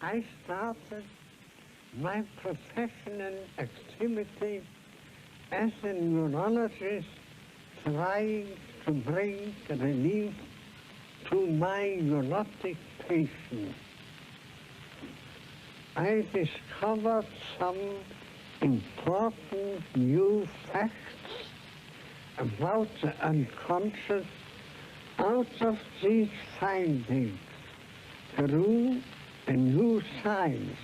I started my professional activity as a neurologist trying to bring relief to my neurotic patients. I discovered some important new facts about the unconscious. Out of these findings grew a new science,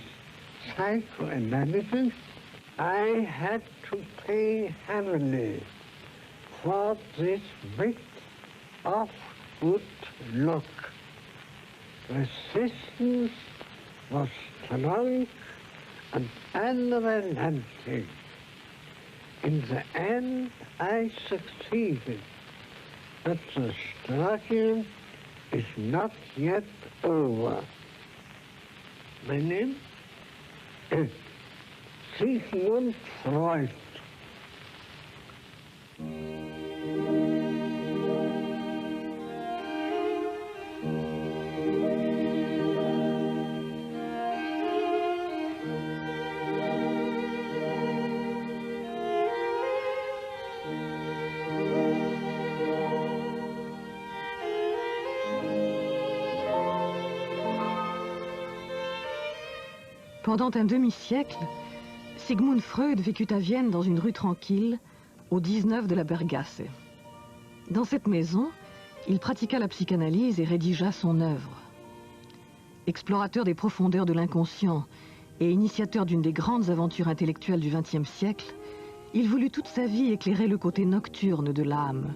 psychoanalysis. I had to pay heavily for this bit of good luck. Resistance was strong and unrelenting. In the end, I succeeded, but the struggle is not yet over. My name is Sigmund Freud. Pendant un demi-siècle, Sigmund Freud vécut à Vienne dans une rue tranquille, au 19 de la Bergasse. Dans cette maison, il pratiqua la psychanalyse et rédigea son œuvre. Explorateur des profondeurs de l'inconscient et initiateur d'une des grandes aventures intellectuelles du XXe siècle, il voulut toute sa vie éclairer le côté nocturne de l'âme.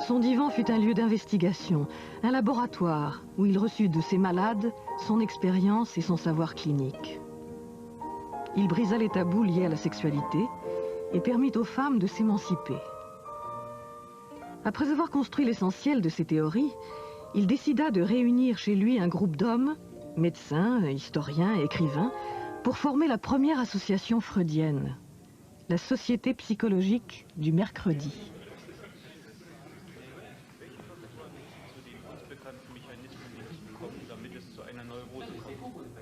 Son divan fut un lieu d'investigation, un laboratoire où il reçut de ses malades son expérience et son savoir clinique. Il brisa les tabous liés à la sexualité et permit aux femmes de s'émanciper. Après avoir construit l'essentiel de ses théories, il décida de réunir chez lui un groupe d'hommes, médecins, historiens et écrivains, pour former la première association freudienne, la Société psychologique du mercredi.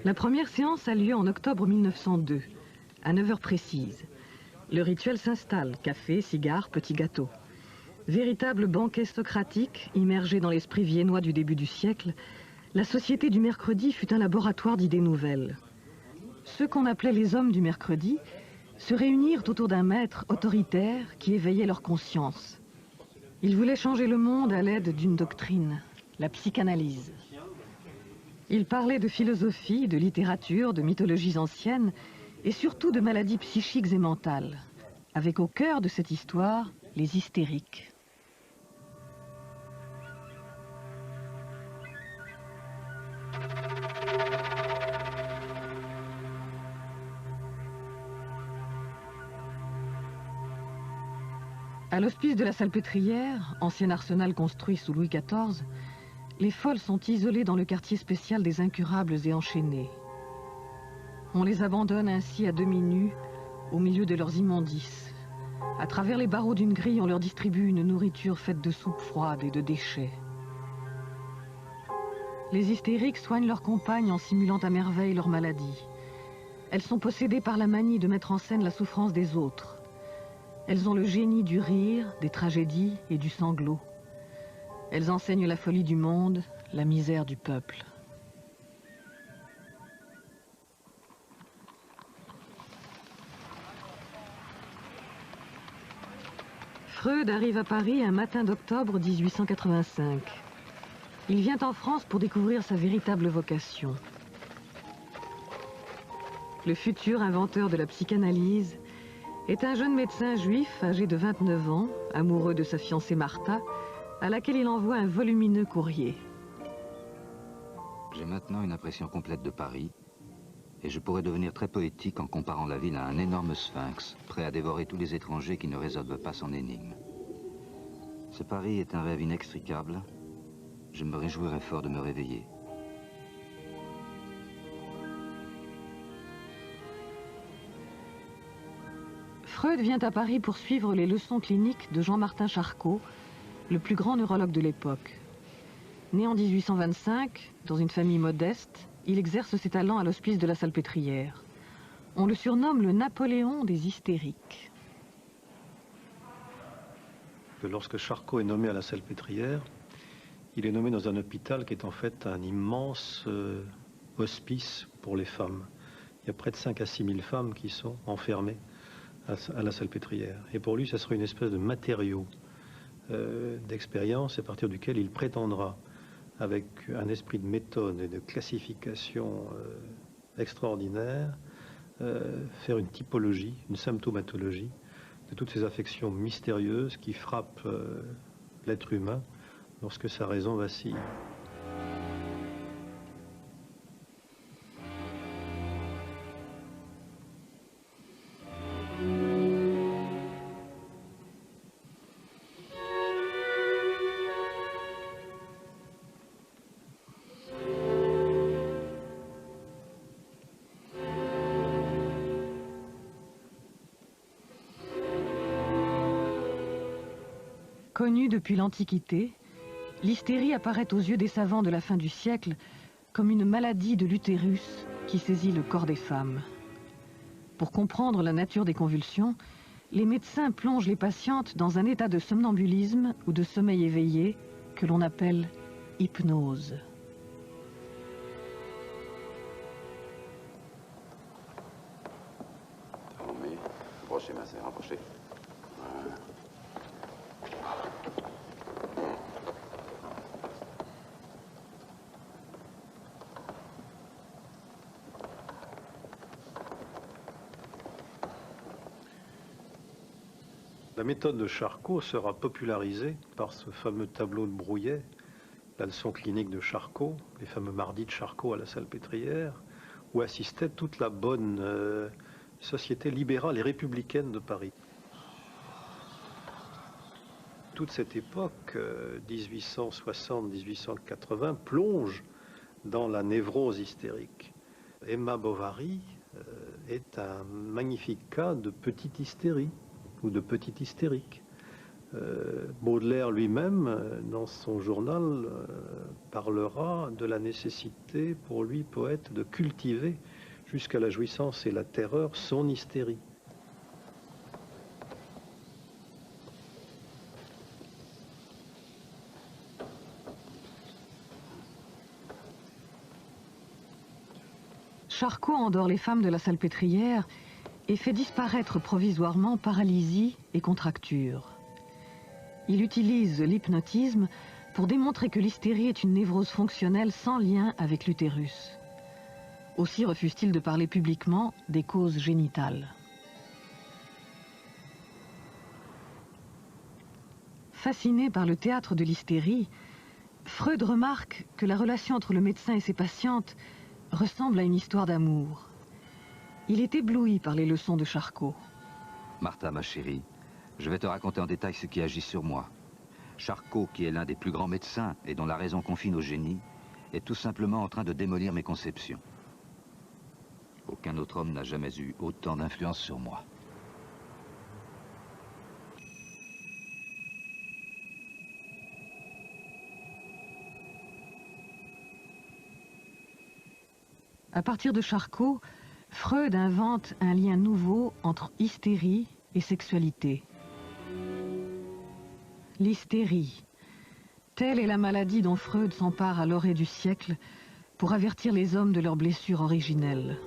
La première séance a lieu en octobre 1902, à 9 heures précises. Le rituel s'installe, café, cigares, petits gâteaux. Véritable banquet socratique, immergé dans l'esprit viennois du début du siècle, la Société du mercredi fut un laboratoire d'idées nouvelles. Ceux qu'on appelait les hommes du mercredi se réunirent autour d'un maître autoritaire qui éveillait leur conscience. Ils voulaient changer le monde à l'aide d'une doctrine, la psychanalyse. Ils parlaient de philosophie, de littérature, de mythologies anciennes et surtout de maladies psychiques et mentales, avec au cœur de cette histoire les hystériques. À l'hospice de la Salpêtrière, ancien arsenal construit sous Louis XIV, les folles sont isolées dans le quartier spécial des incurables et enchaînées. On les abandonne ainsi à demi nus, au milieu de leurs immondices. À travers les barreaux d'une grille, on leur distribue une nourriture faite de soupe froide et de déchets. Les hystériques soignent leurs compagnes en simulant à merveille leur maladie. Elles sont possédées par la manie de mettre en scène la souffrance des autres. Elles ont le génie du rire, des tragédies et du sanglot. Elles enseignent la folie du monde, la misère du peuple. Freud arrive à Paris un matin d'octobre 1885. Il vient en France pour découvrir sa véritable vocation. Le futur inventeur de la psychanalyse est un jeune médecin juif âgé de 29 ans, amoureux de sa fiancée Martha, à laquelle il envoie un volumineux courrier. J'ai maintenant une impression complète de Paris, et je pourrais devenir très poétique en comparant la ville à un énorme sphinx, prêt à dévorer tous les étrangers qui ne résolvent pas son énigme. Ce Paris est un rêve inextricable. Je me réjouirais fort de me réveiller. Freud vient à Paris pour suivre les leçons cliniques de Jean-Martin Charcot, le plus grand neurologue de l'époque. Né en 1825, dans une famille modeste, il exerce ses talents à l'hospice de la Salpêtrière. On le surnomme le Napoléon des hystériques. Lorsque Charcot est nommé à la Salpêtrière, il est nommé dans un hôpital qui est en fait un immense hospice pour les femmes. Il y a près de 5 à 6 000 femmes qui sont enfermées à la Salpêtrière. Et pour lui, ça sera une espèce de matériau d'expérience à partir duquel il prétendra, avec un esprit de méthode et de classification extraordinaire, faire une typologie, une symptomatologie de toutes ces affections mystérieuses qui frappent l'être humain lorsque sa raison vacille. Connue depuis l'Antiquité, l'hystérie apparaît aux yeux des savants de la fin du siècle comme une maladie de l'utérus qui saisit le corps des femmes. Pour comprendre la nature des convulsions, les médecins plongent les patientes dans un état de somnambulisme ou de sommeil éveillé que l'on appelle hypnose. Rapprochez, ma sœur, rapprochez. Voilà. La méthode de Charcot sera popularisée par ce fameux tableau de Brouillet, la leçon clinique de Charcot, les fameux mardis de Charcot à la Salpêtrière, où assistait toute la bonne société libérale et républicaine de Paris. Toute cette époque, 1860-1880, plonge dans la névrose hystérique. Emma Bovary est un magnifique cas de petite hystérie ou de petite hystérique. Baudelaire lui-même, dans son journal, parlera de la nécessité pour lui, poète, de cultiver jusqu'à la jouissance et la terreur son hystérie. Charcot endort les femmes de la Salpêtrière et fait disparaître provisoirement paralysie et contracture. Il utilise l'hypnotisme pour démontrer que l'hystérie est une névrose fonctionnelle sans lien avec l'utérus. Aussi refuse-t-il de parler publiquement des causes génitales. Fasciné par le théâtre de l'hystérie, Freud remarque que la relation entre le médecin et ses patientes ressemble à une histoire d'amour. Il est ébloui par les leçons de Charcot. Martha, ma chérie, je vais te raconter en détail ce qui agit sur moi. Charcot, qui est l'un des plus grands médecins et dont la raison confine au génie, est tout simplement en train de démolir mes conceptions. Aucun autre homme n'a jamais eu autant d'influence sur moi. À partir de Charcot, Freud invente un lien nouveau entre hystérie et sexualité. L'hystérie, telle est la maladie dont Freud s'empare à l'orée du siècle pour avertir les hommes de leurs blessures originelles.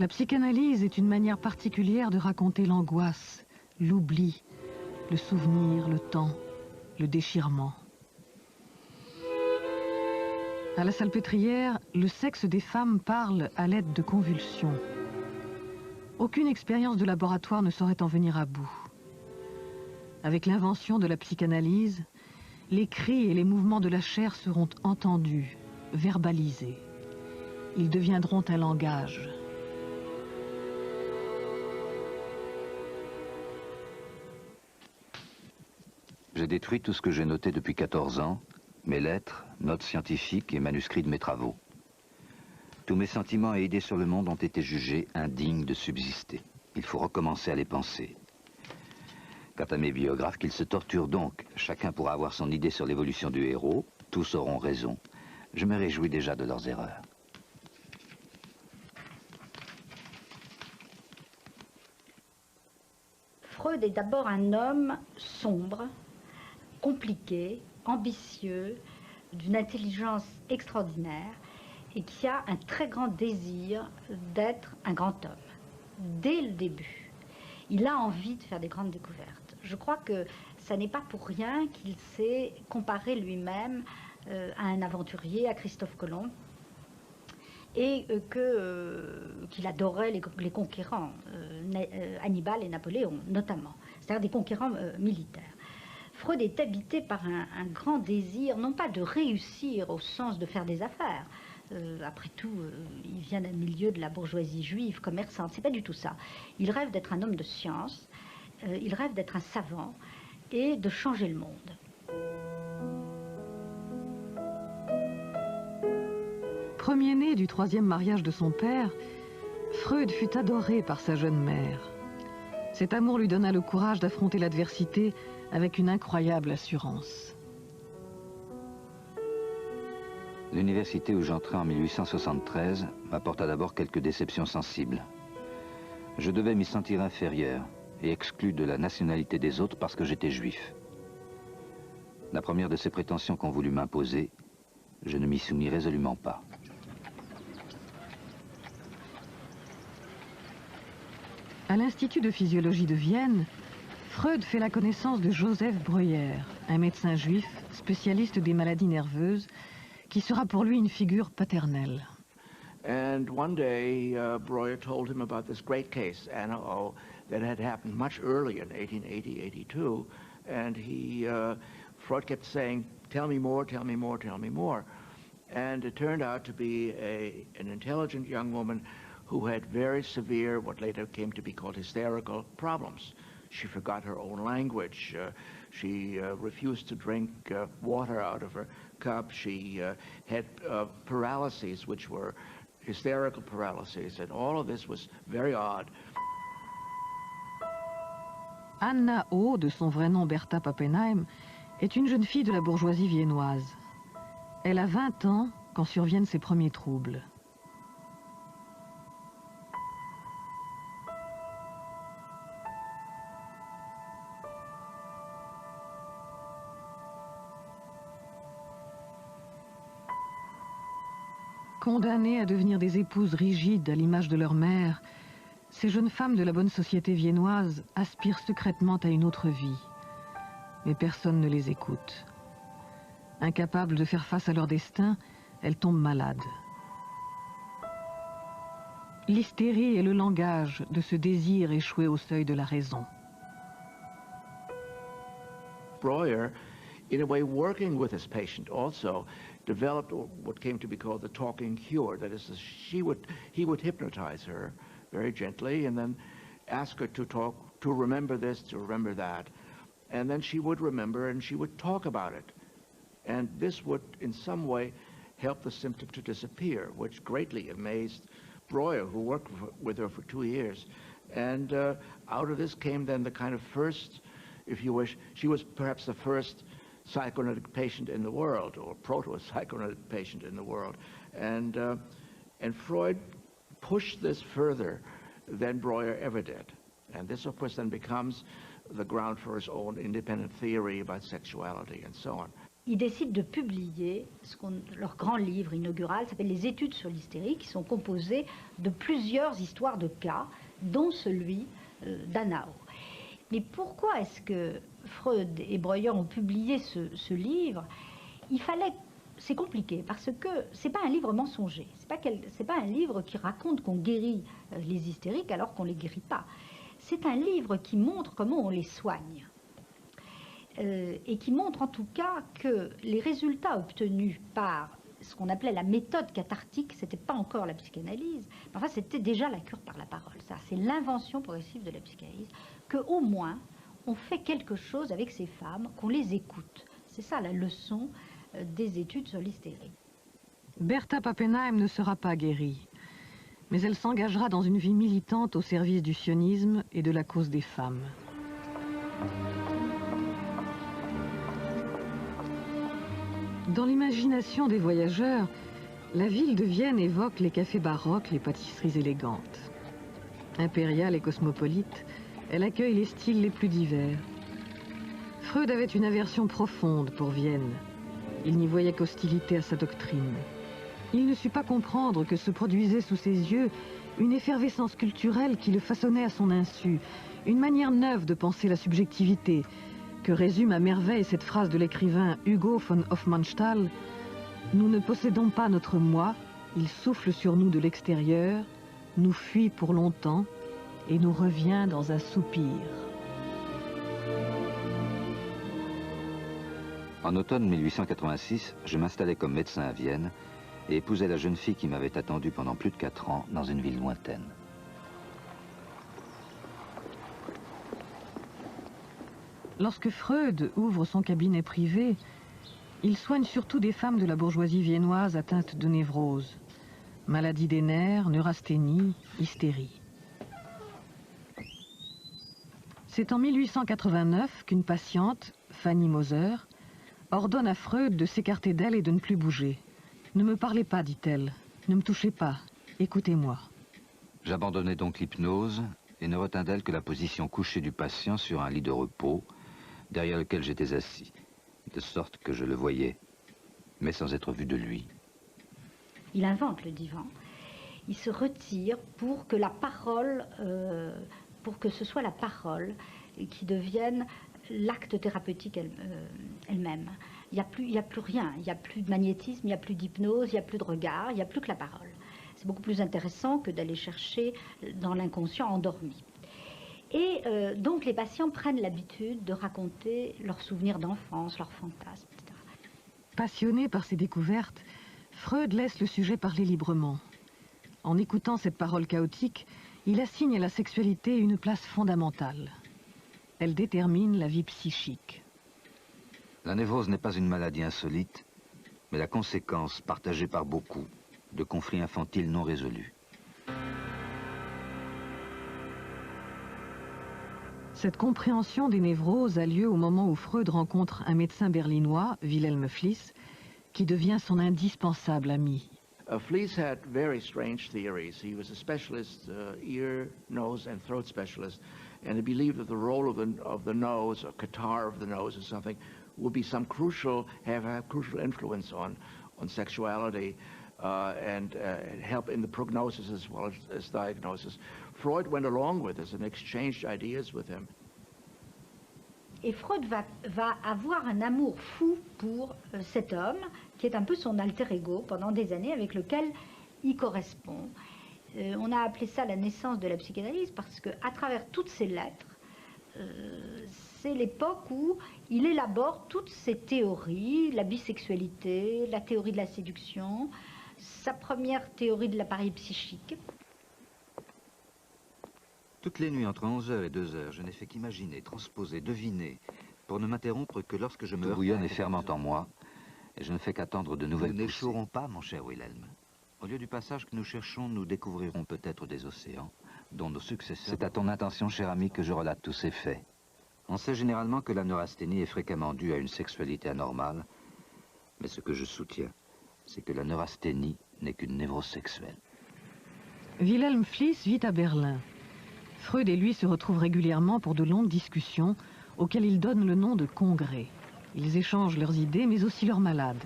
La psychanalyse est une manière particulière de raconter l'angoisse, l'oubli, le souvenir, le temps, le déchirement. À la Salpêtrière, le sexe des femmes parle à l'aide de convulsions. Aucune expérience de laboratoire ne saurait en venir à bout. Avec l'invention de la psychanalyse, les cris et les mouvements de la chair seront entendus, verbalisés. Ils deviendront un langage. J'ai détruit tout ce que j'ai noté depuis 14 ans, mes lettres, notes scientifiques et manuscrits de mes travaux. Tous mes sentiments et idées sur le monde ont été jugés indignes de subsister. il faut recommencer à les penser. Quant à mes biographes, qu'ils se torturent donc. Chacun pourra avoir son idée sur l'évolution du héros. Tous auront raison. Je me réjouis déjà de leurs erreurs. Freud est d'abord un homme sombre, compliqué, ambitieux, d'une intelligence extraordinaire et qui a un très grand désir d'être un grand homme. Dès le début, il a envie de faire des grandes découvertes. Je crois que ça n'est pas pour rien qu'il s'est comparé lui-même à un aventurier, à Christophe Colomb, et qu'il adorait les conquérants, Hannibal et Napoléon notamment, c'est-à-dire des conquérants militaires. Freud est habité par un grand désir, non pas de réussir au sens de faire des affaires. Après tout, il vient d'un milieu de la bourgeoisie juive, commerçante, c'est pas du tout ça. Il rêve d'être un homme de science, il rêve d'être un savant et de changer le monde. Premier-né du troisième mariage de son père, Freud fut adoré par sa jeune mère. Cet amour lui donna le courage d'affronter l'adversité avec une incroyable assurance. L'université où j'entrai en 1873 m'apporta d'abord quelques déceptions sensibles. Je devais m'y sentir inférieur et exclu de la nationalité des autres parce que j'étais juif. La première de ces prétentions qu'on voulut m'imposer, je ne m'y soumis résolument pas. À l'Institut de physiologie de Vienne, Freud fait la connaissance de Joseph Breuer, un médecin juif spécialiste des maladies nerveuses, qui sera pour lui une figure paternelle. And one day, Breuer told him about this great case, NO, that had happened much earlier in 1880-82, and Freud kept saying, tell me more, tell me more, tell me more. And it turned out to be an intelligent young woman who had very severe, what later came to be called hysterical problems. She forgot her own language. She refused to drink water out of her cup. She had paralyses, which were hysterical paralyses, and all of this was very odd. Anna O, de son vrai nom Bertha Pappenheim, est une jeune fille de la bourgeoisie viennoise. Elle a 20 ans quand surviennent ses premiers troubles. Condamnées à devenir des épouses rigides à l'image de leur mère, ces jeunes femmes de la bonne société viennoise aspirent secrètement à une autre vie. Mais personne ne les écoute. Incapables de faire face à leur destin, elles tombent malades. L'hystérie est le langage de ce désir échoué au seuil de la raison. Breuer, in a way working with his patient also, developed what came to be called the talking cure. That is, he would hypnotize her very gently and then ask her to talk, to remember this, to remember that. And then she would remember and she would talk about it. And this would in some way help the symptom to disappear, which greatly amazed Breuer, who worked with her for 2 years. And out of this came then the kind of first, if you wish, she was perhaps the first psychoanalytic patient in the world, or proto-psychoanalytic patient in the world. And Freud pushed this further than Breuer ever did. And this, of course, then becomes the ground for his own independent theory about sexuality and so on. Ils décident de publier leur grand livre inaugural, s'appelle Les études sur l'hystérie, qui sont composées de plusieurs histoires de cas, dont celui d'Anna O. Mais pourquoi est-ce que Freud et Breuer ont publié ce livre? C'est compliqué, parce que c'est pas un livre mensonger. C'est pas un livre qui raconte qu'on guérit les hystériques alors qu'on les guérit pas. C'est un livre qui montre comment on les soigne. Et qui montre en tout cas que les résultats obtenus par ce qu'on appelait la méthode cathartique, c'était pas encore la psychanalyse, mais enfin c'était déjà la cure par la parole. Ça, c'est l'invention progressive de la psychanalyse, qu'au moins on fait quelque chose avec ces femmes, qu'on les écoute. C'est ça la leçon des études sur l'hystérie. Bertha Pappenheim ne sera pas guérie. mais elle s'engagera dans une vie militante au service du sionisme et de la cause des femmes. Dans l'imagination des voyageurs, la ville de Vienne évoque les cafés baroques, les pâtisseries élégantes. Impériale et cosmopolite, elle accueille les styles les plus divers. Freud avait une aversion profonde pour Vienne. Il n'y voyait qu'hostilité à sa doctrine. Il ne sut pas comprendre que se produisait sous ses yeux une effervescence culturelle qui le façonnait à son insu, une manière neuve de penser la subjectivité, que résume à merveille cette phrase de l'écrivain Hugo von Hofmannsthal: « Nous ne possédons pas notre moi, il souffle sur nous de l'extérieur, nous fuit pour longtemps et nous revient dans un soupir. » En automne 1886, je m'installais comme médecin à Vienne et épousais la jeune fille qui m'avait attendu pendant plus de 4 ans dans une ville lointaine. Lorsque Freud ouvre son cabinet privé, il soigne surtout des femmes de la bourgeoisie viennoise atteintes de névrose, maladie des nerfs, neurasthénie, hystérie. C'est en 1889 qu'une patiente, Fanny Moser, ordonne à Freud de s'écarter d'elle et de ne plus bouger. « Ne me parlez pas, dit-elle, ne me touchez pas, écoutez-moi. » J'abandonnai donc l'hypnose et ne retins d'elle que la position couchée du patient sur un lit de repos, derrière lequel j'étais assis, de sorte que je le voyais, mais sans être vu de lui. Il invente le divan, il se retire pour que la parole, pour que ce soit la parole qui devienne l'acte thérapeutique elle-même. Il n'y a plus rien, il n'y a plus de magnétisme, il n'y a plus d'hypnose, il n'y a plus de regard, il n'y a plus que la parole. C'est beaucoup plus intéressant que d'aller chercher dans l'inconscient endormi. Et donc les patients prennent l'habitude de raconter leurs souvenirs d'enfance, leurs fantasmes, etc. Passionné par ces découvertes, Freud laisse le sujet parler librement. En écoutant cette parole chaotique, il assigne à la sexualité une place fondamentale. Elle détermine la vie psychique. La névrose n'est pas une maladie insolite, mais la conséquence, partagée par beaucoup, de conflits infantiles non résolus. Cette compréhension des névroses a lieu au moment où Freud rencontre un médecin berlinois, Wilhelm Fliess, qui devient son indispensable ami. Fliess had very strange theories. He was a specialist, ear, nose, and throat specialist, and he believed that the role of the nose, or catarrh of the nose, or something, would be some crucial influence on sexuality and help in the prognosis as well as diagnosis. Freud went along with this and exchanged ideas with him. Et Freud va avoir un amour fou pour cet homme, qui est un peu son alter ego pendant des années, avec lequel il correspond. On a appelé ça la naissance de la psychanalyse, parce qu'à travers toutes ces lettres, c'est l'époque où il élabore toutes ces théories, la bisexualité, la théorie de la séduction, sa première théorie de l'appareil psychique. Toutes les nuits, entre 11h et 2h, je n'ai fait qu'imaginer, transposer, deviner, pour ne m'interrompre que lorsque je me bouillonne et fermente en moi, et je ne fais qu'attendre de nouvelles poussées. Nous n'échouerons pas, mon cher Wilhelm. Au lieu du passage que nous cherchons, nous découvrirons peut-être des océans, dont nos successeurs... C'est à ton intention, cher ami, que je relate tous ces faits. On sait généralement que la neurasthénie est fréquemment due à une sexualité anormale, mais ce que je soutiens, c'est que la neurasthénie n'est qu'une névrose sexuelle. Wilhelm Fliess vit à Berlin. Freud et lui se retrouvent régulièrement pour de longues discussions auxquelles ils donnent le nom de congrès. Ils échangent leurs idées mais aussi leurs malades.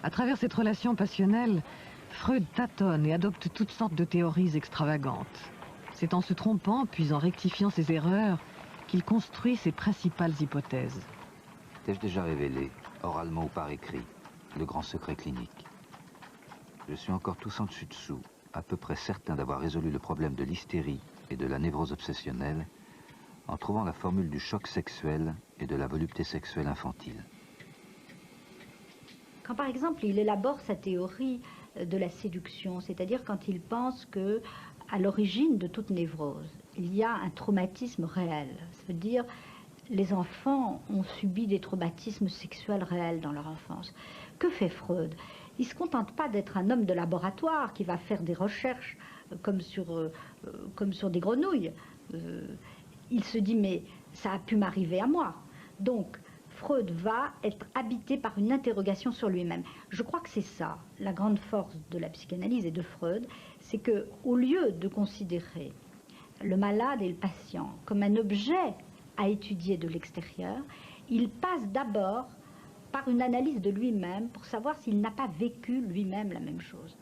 À travers cette relation passionnelle, Freud tâtonne et adopte toutes sortes de théories extravagantes. C'est en se trompant puis en rectifiant ses erreurs qu'il construit ses principales hypothèses. T'ai-je déjà révélé, oralement ou par écrit, le grand secret clinique? Je suis encore tous en dessus-dessous, à peu près certain d'avoir résolu le problème de l'hystérie et de la névrose obsessionnelle en trouvant la formule du choc sexuel et de la volupté sexuelle infantile. Quand par exemple il élabore sa théorie de la séduction, c'est-à-dire quand il pense que à l'origine de toute névrose, il y a un traumatisme réel. Ça veut dire les enfants ont subi des traumatismes sexuels réels dans leur enfance. Que fait Freud? Il ne se contente pas d'être un homme de laboratoire qui va faire des recherches comme sur des grenouilles. Il se dit, mais ça a pu m'arriver à moi. Donc, Freud va être habité par une interrogation sur lui-même. Je crois que c'est ça, la grande force de la psychanalyse et de Freud, c'est qu'au lieu de considérer le malade et le patient comme un objet à étudier de l'extérieur, il passe d'abord par une analyse de lui-même pour savoir s'il n'a pas vécu lui-même la même chose.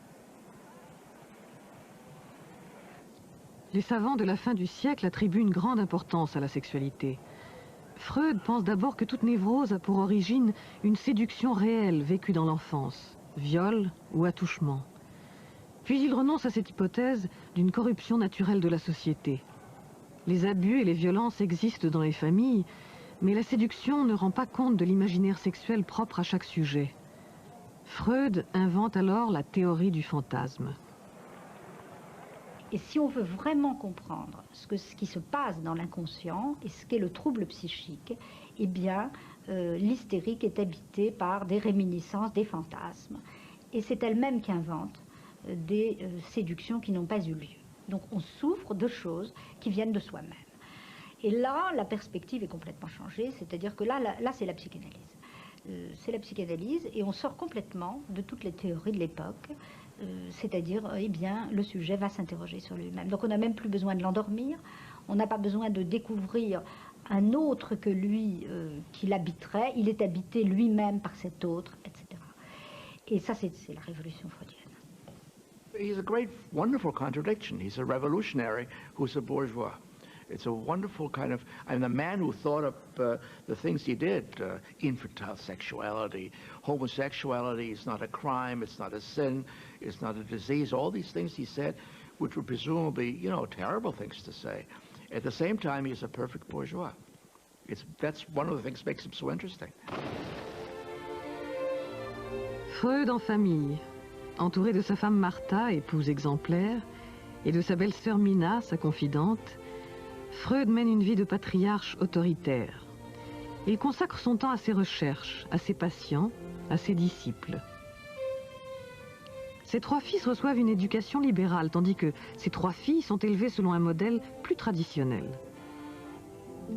Les savants de la fin du siècle attribuent une grande importance à la sexualité. Freud pense d'abord que toute névrose a pour origine une séduction réelle vécue dans l'enfance, viol ou attouchement. Puis il renonce à cette hypothèse d'une corruption naturelle de la société. Les abus et les violences existent dans les familles, mais la séduction ne rend pas compte de l'imaginaire sexuel propre à chaque sujet. Freud invente alors la théorie du fantasme. Et si on veut vraiment comprendre ce qui se passe dans l'inconscient et ce qu'est le trouble psychique, eh bien, l'hystérique est habitée par des réminiscences, des fantasmes. Et c'est elle-même qui invente des séductions qui n'ont pas eu lieu. Donc on souffre de choses qui viennent de soi-même. Et là, la perspective est complètement changée, c'est-à-dire que là c'est la psychanalyse. C'est la psychanalyse et on sort complètement de toutes les théories de l'époque. C'est-à-dire, eh bien, le sujet va s'interroger sur lui-même. Donc on n'a même plus besoin de l'endormir, on n'a pas besoin de découvrir un autre que lui qui l'habiterait, il est habité lui-même par cet autre, etc. Et ça, c'est la révolution freudienne. He's a great, wonderful contradiction. He's a revolutionary who's a bourgeois. It's a wonderful kind of, and the man who thought up the things he did, infantile sexuality, homosexuality is not a crime, it's not a sin, it's not a disease, all these things he said, which were presumably, you know, terrible things to say. At the same time, he's a perfect bourgeois. That's one of the things that makes him so interesting. Freud en famille, entouré de sa femme Martha, épouse exemplaire, et de sa belle-sœur Mina, sa confidente, Freud mène une vie de patriarche autoritaire. Il consacre son temps à ses recherches, à ses patients, à ses disciples. Ses trois fils reçoivent une éducation libérale, tandis que ses trois filles sont élevées selon un modèle plus traditionnel.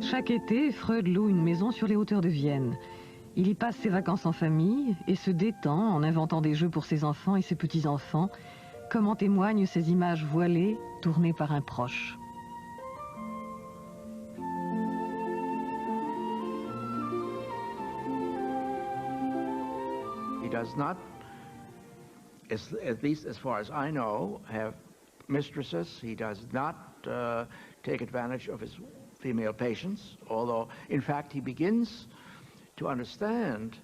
Chaque été, Freud loue une maison sur les hauteurs de Vienne. Il y passe ses vacances en famille et se détend en inventant des jeux pour ses enfants et ses petits-enfants, comme en témoignent ces images voilées tournées par un proche. He does not, at least as far as I know, have mistresses. He does not take advantage of his female patients, although, in fact, he begins to understand,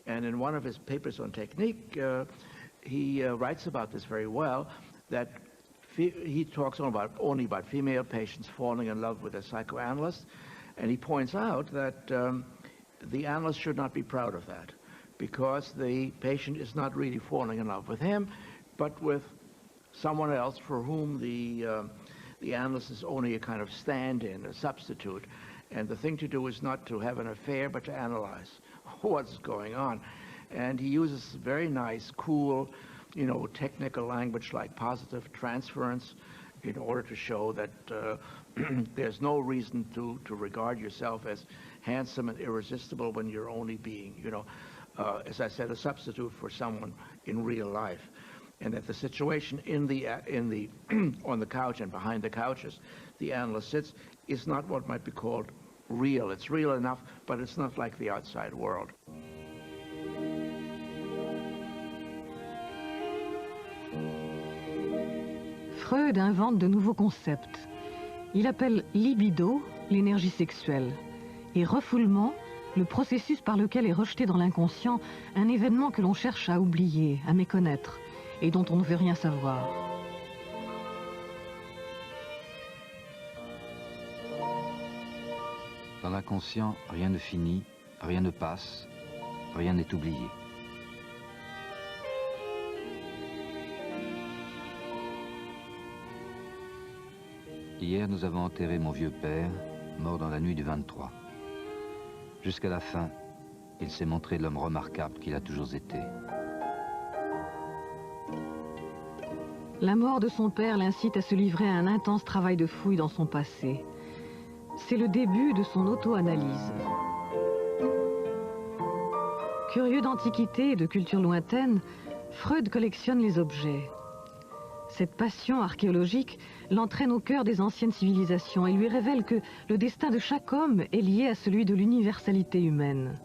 and in one of his papers on technique, he writes about this very well, that he talks only about female patients falling in love with a psychoanalyst, and he points out that the analyst should not be proud of that, because the patient is not really falling in love with him, but with someone else for whom the analyst is only a kind of stand-in, a substitute. And the thing to do is not to have an affair, but to analyze what's going on. And he uses very nice, cool, you know, technical language like positive transference in order to show that there's no reason to regard yourself as handsome and irresistible when you're only being, you know, as I said, a substitute for someone in real life. And that the situation on the couch and behind the couches the analyst sits is not what might be called real. It's real enough, but it's not like the outside world. Freud invente de nouveaux concepts. Il appelle libido l'énergie sexuelle et refoulement le processus par lequel est rejeté dans l'inconscient un événement que l'on cherche à oublier, à méconnaître et dont on ne veut rien savoir. Dans l'inconscient, rien ne finit, rien ne passe, rien n'est oublié. Hier, nous avons enterré mon vieux père, mort dans la nuit du 23. Jusqu'à la fin, il s'est montré l'homme remarquable qu'il a toujours été. La mort de son père l'incite à se livrer à un intense travail de fouille dans son passé. C'est le début de son auto-analyse. Curieux d'antiquité et de culture lointaine, Freud collectionne les objets. Cette passion archéologique l'entraîne au cœur des anciennes civilisations et lui révèle que le destin de chaque homme est lié à celui de l'universalité humaine.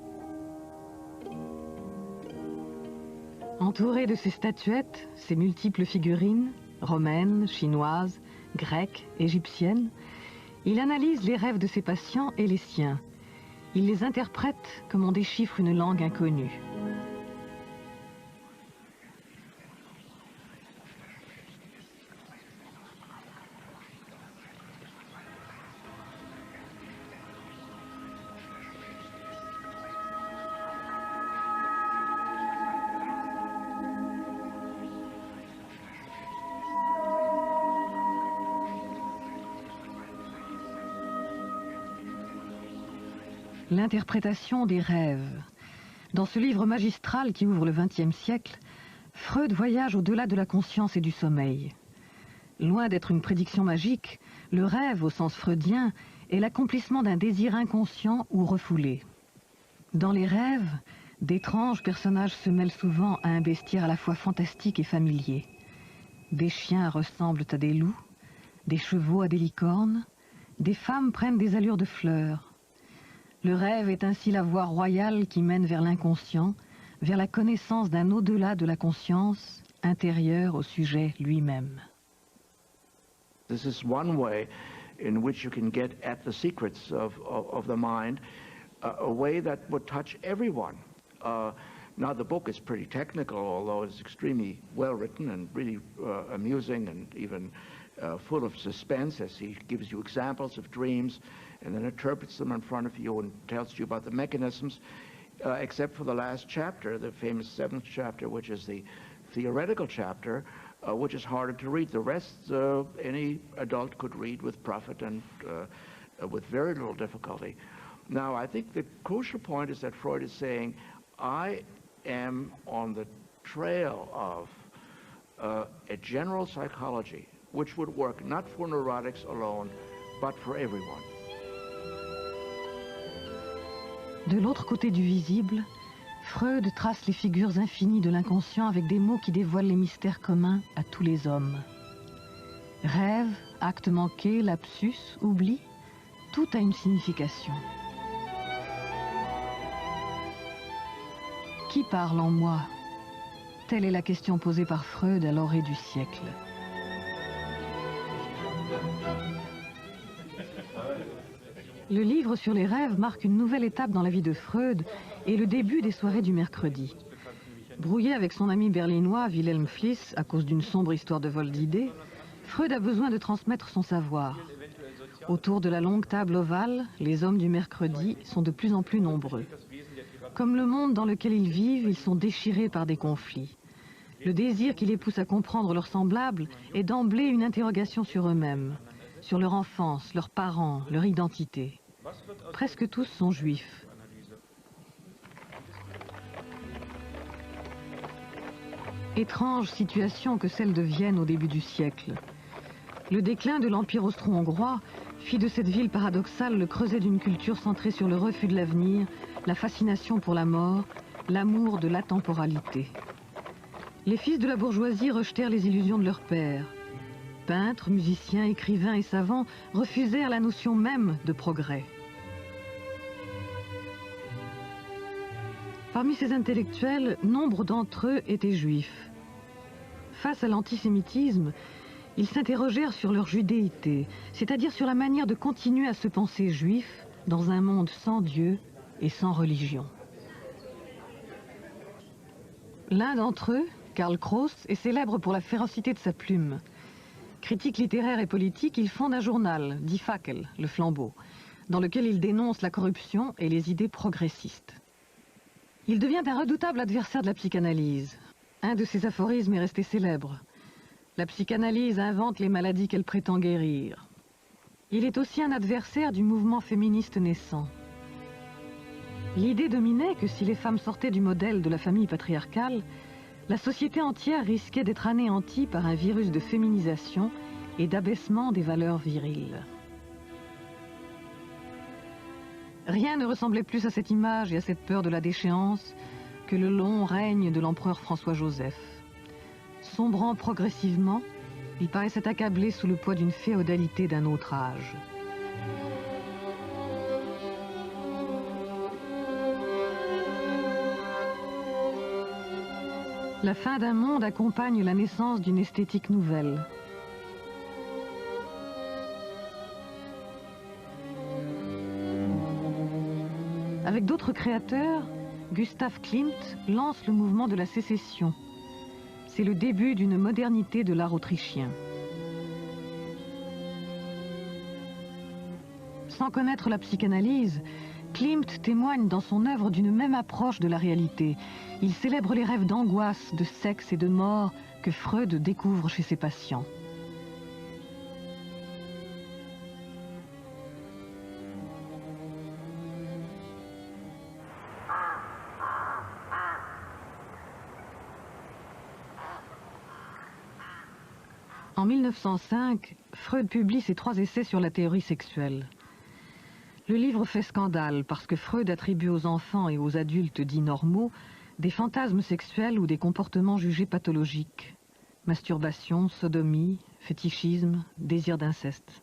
Entouré de ses statuettes, ses multiples figurines, romaines, chinoises, grecques, égyptiennes, il analyse les rêves de ses patients et les siens. Il les interprète comme on déchiffre une langue inconnue. L'interprétation des rêves. Dans ce livre magistral qui ouvre le XXe siècle, Freud voyage au-delà de la conscience et du sommeil. Loin d'être une prédiction magique, le rêve, au sens freudien, est l'accomplissement d'un désir inconscient ou refoulé. Dans les rêves, d'étranges personnages se mêlent souvent à un bestiaire à la fois fantastique et familier. Des chiens ressemblent à des loups, des chevaux à des licornes, des femmes prennent des allures de fleurs. Le rêve est ainsi la voie royale qui mène vers l'inconscient, vers la connaissance d'un au-delà de la conscience, intérieur au sujet lui-même. This is one way in which you can get at the secrets of the mind, a way that would touch everyone. Now the book is pretty technical, although it's extremely well written and really amusing and even full of suspense, as he gives you examples of dreams and then interprets them in front of you and tells you about the mechanisms, except for the last chapter, the famous 7th chapter, which is the theoretical chapter, which is harder to read. The rest, any adult could read with profit and with very little difficulty. Now, I think the crucial point is that Freud is saying, I am on the trail of a general psychology which would work not for neurotics alone, but for everyone. De l'autre côté du visible, Freud trace les figures infinies de l'inconscient avec des mots qui dévoilent les mystères communs à tous les hommes. Rêve, acte manqué, lapsus, oubli, tout a une signification. Qui parle en moi? Telle est la question posée par Freud à l'orée du siècle. Le livre sur les rêves marque une nouvelle étape dans la vie de Freud et le début des soirées du mercredi. Brouillé avec son ami berlinois Wilhelm Fliess à cause d'une sombre histoire de vol d'idées, Freud a besoin de transmettre son savoir. Autour de la longue table ovale, les hommes du mercredi sont de plus en plus nombreux. Comme le monde dans lequel ils vivent, ils sont déchirés par des conflits. Le désir qui les pousse à comprendre leurs semblables est d'emblée une interrogation sur eux-mêmes, sur leur enfance, leurs parents, leur identité. Presque tous sont juifs. Étrange situation que celle de Vienne au début du siècle. Le déclin de l'Empire austro-hongrois fit de cette ville paradoxale le creuset d'une culture centrée sur le refus de l'avenir, la fascination pour la mort, l'amour de l'atemporalité. Les fils de la bourgeoisie rejetèrent les illusions de leur père. Peintres, musiciens, écrivains et savants refusèrent la notion même de progrès. Parmi ces intellectuels, nombre d'entre eux étaient juifs. Face à l'antisémitisme, ils s'interrogèrent sur leur judéité, c'est-à-dire sur la manière de continuer à se penser juif dans un monde sans Dieu et sans religion. L'un d'entre eux, Karl Kraus, est célèbre pour la férocité de sa plume. Critique littéraire et politique, il fonde un journal, Die Fackel, le flambeau, dans lequel il dénonce la corruption et les idées progressistes. Il devient un redoutable adversaire de la psychanalyse. Un de ses aphorismes est resté célèbre. La psychanalyse invente les maladies qu'elle prétend guérir. Il est aussi un adversaire du mouvement féministe naissant. L'idée dominait que si les femmes sortaient du modèle de la famille patriarcale, La société entière risquait d'être anéantie par un virus de féminisation et d'abaissement des valeurs viriles. Rien ne ressemblait plus à cette image et à cette peur de la déchéance que le long règne de l'empereur François-Joseph. Sombrant progressivement, il paraissait accablé sous le poids d'une féodalité d'un autre âge. La fin d'un monde accompagne la naissance d'une esthétique nouvelle. Avec d'autres créateurs, Gustav Klimt lance le mouvement de la sécession. C'est le début d'une modernité de l'art autrichien. Sans connaître la psychanalyse, Klimt témoigne dans son œuvre d'une même approche de la réalité. Il célèbre les rêves d'angoisse, de sexe et de mort que Freud découvre chez ses patients. En 1905, Freud publie ses 3 essais sur la théorie sexuelle. Le livre fait scandale parce que Freud attribue aux enfants et aux adultes dits normaux des fantasmes sexuels ou des comportements jugés pathologiques. Masturbation, sodomie, fétichisme, désir d'inceste.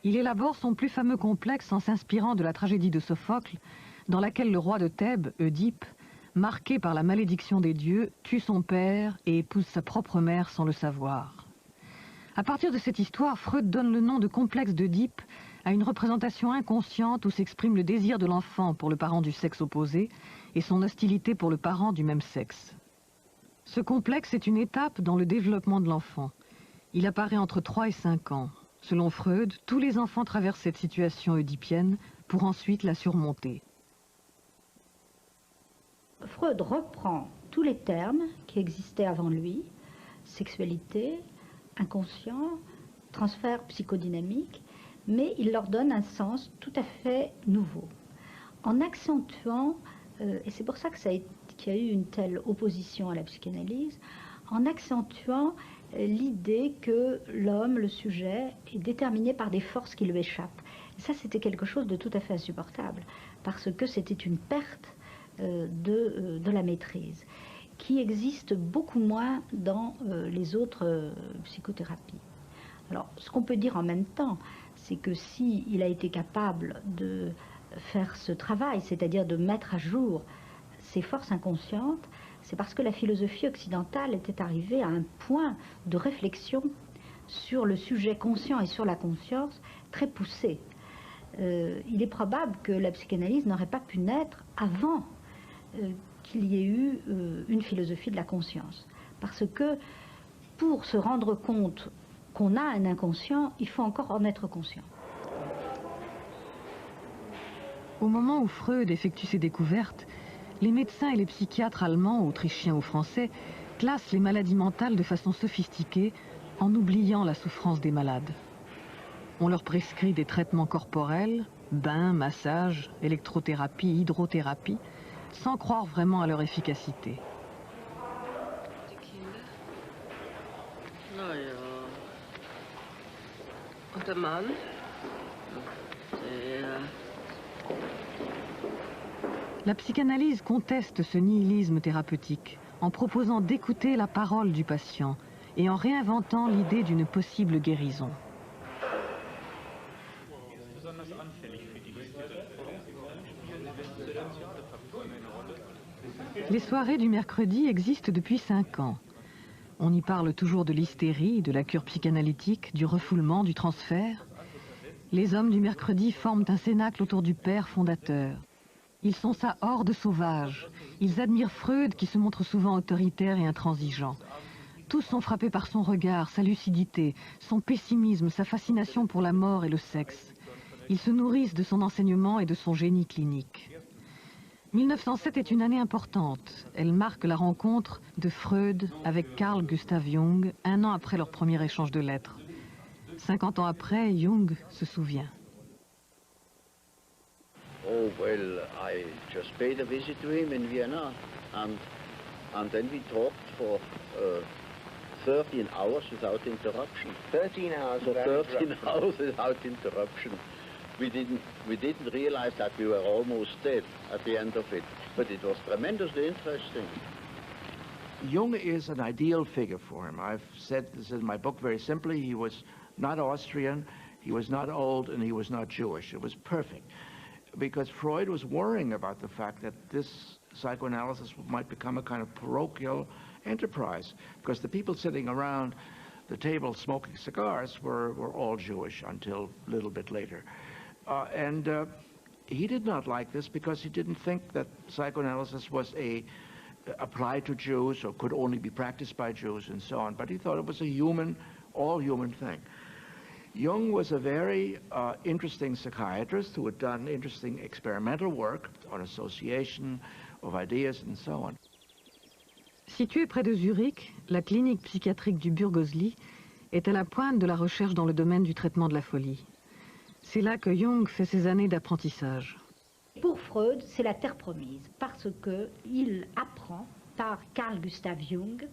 Il élabore son plus fameux complexe en s'inspirant de la tragédie de Sophocle, dans laquelle le roi de Thèbes, Oedipe, marqué par la malédiction des dieux, tue son père et épouse sa propre mère sans le savoir. À partir de cette histoire, Freud donne le nom de complexe d'Oedipe à une représentation inconsciente où s'exprime le désir de l'enfant pour le parent du sexe opposé et son hostilité pour le parent du même sexe. Ce complexe est une étape dans le développement de l'enfant. Il apparaît entre 3 et 5 ans. Selon Freud, tous les enfants traversent cette situation oedipienne pour ensuite la surmonter. Freud reprend tous les termes qui existaient avant lui, sexualité, inconscient, transfert psychodynamique, mais il leur donne un sens tout à fait nouveau, en accentuant, et c'est pour ça qu'il y a eu une telle opposition à la psychanalyse, en accentuant l'idée que l'homme, le sujet, est déterminé par des forces qui lui échappent. Et ça, c'était quelque chose de tout à fait insupportable, parce que c'était une perte de la maîtrise, qui existe beaucoup moins dans les autres psychothérapies. Alors, ce qu'on peut dire en même temps, c'est que s'il a été capable de faire ce travail, c'est-à-dire de mettre à jour ses forces inconscientes, c'est parce que la philosophie occidentale était arrivée à un point de réflexion sur le sujet conscient et sur la conscience très poussé. Il est probable que la psychanalyse n'aurait pas pu naître avant qu'il y ait eu une philosophie de la conscience. Parce que pour se rendre compte qu'on a un inconscient, il faut encore en être conscient. Au moment où Freud effectue ses découvertes, les médecins et les psychiatres allemands, autrichiens ou français classent les maladies mentales de façon sophistiquée en oubliant la souffrance des malades. On leur prescrit des traitements corporels, bains, massages, électrothérapie, hydrothérapie, sans croire vraiment à leur efficacité. La psychanalyse conteste ce nihilisme thérapeutique en proposant d'écouter la parole du patient et en réinventant l'idée d'une possible guérison. Les soirées du mercredi existent depuis 5 ans. On y parle toujours de l'hystérie, de la cure psychanalytique, du refoulement, du transfert. Les hommes du mercredi forment un cénacle autour du père fondateur. Ils sont sa horde sauvage. Ils admirent Freud qui se montre souvent autoritaire et intransigeant. Tous sont frappés par son regard, sa lucidité, son pessimisme, sa fascination pour la mort et le sexe. Ils se nourrissent de son enseignement et de son génie clinique. 1907 est une année importante. Elle marque la rencontre de Freud avec Carl Gustav Jung, 1 an après leur premier échange de lettres. 50 ans après, Jung se souvient. Oh, well, I just paid a visit to him in Vienna, and And then we talked for 13 hours without interruption. 13 hours For without 13 interruption. hours without interruption. We didn't realize that we were almost dead at the end of it. But it was tremendously interesting. Jung is an ideal figure for him. I've said this in my book very simply. He was not Austrian, he was not old, and he was not Jewish. It was perfect. Because Freud was worrying about the fact that this psychoanalysis might become a kind of parochial enterprise, because the people sitting around the table smoking cigars were all Jewish until a little bit later. He did not like this because he didn't think that psychoanalysis was applied to Jews or could only be practiced by Jews and so on, but he thought it was a human, all human thing. Jung was a very interesting psychiatrist who had done interesting experimental work on association of ideas and so on. Située près de Zurich, la clinique psychiatrique du Burgosli est à la pointe de la recherche dans le domaine du traitement de la folie. C'est là que Jung fait ses années d'apprentissage. Pour Freud, c'est la terre promise, parce qu'il apprend par Carl Gustav Jung,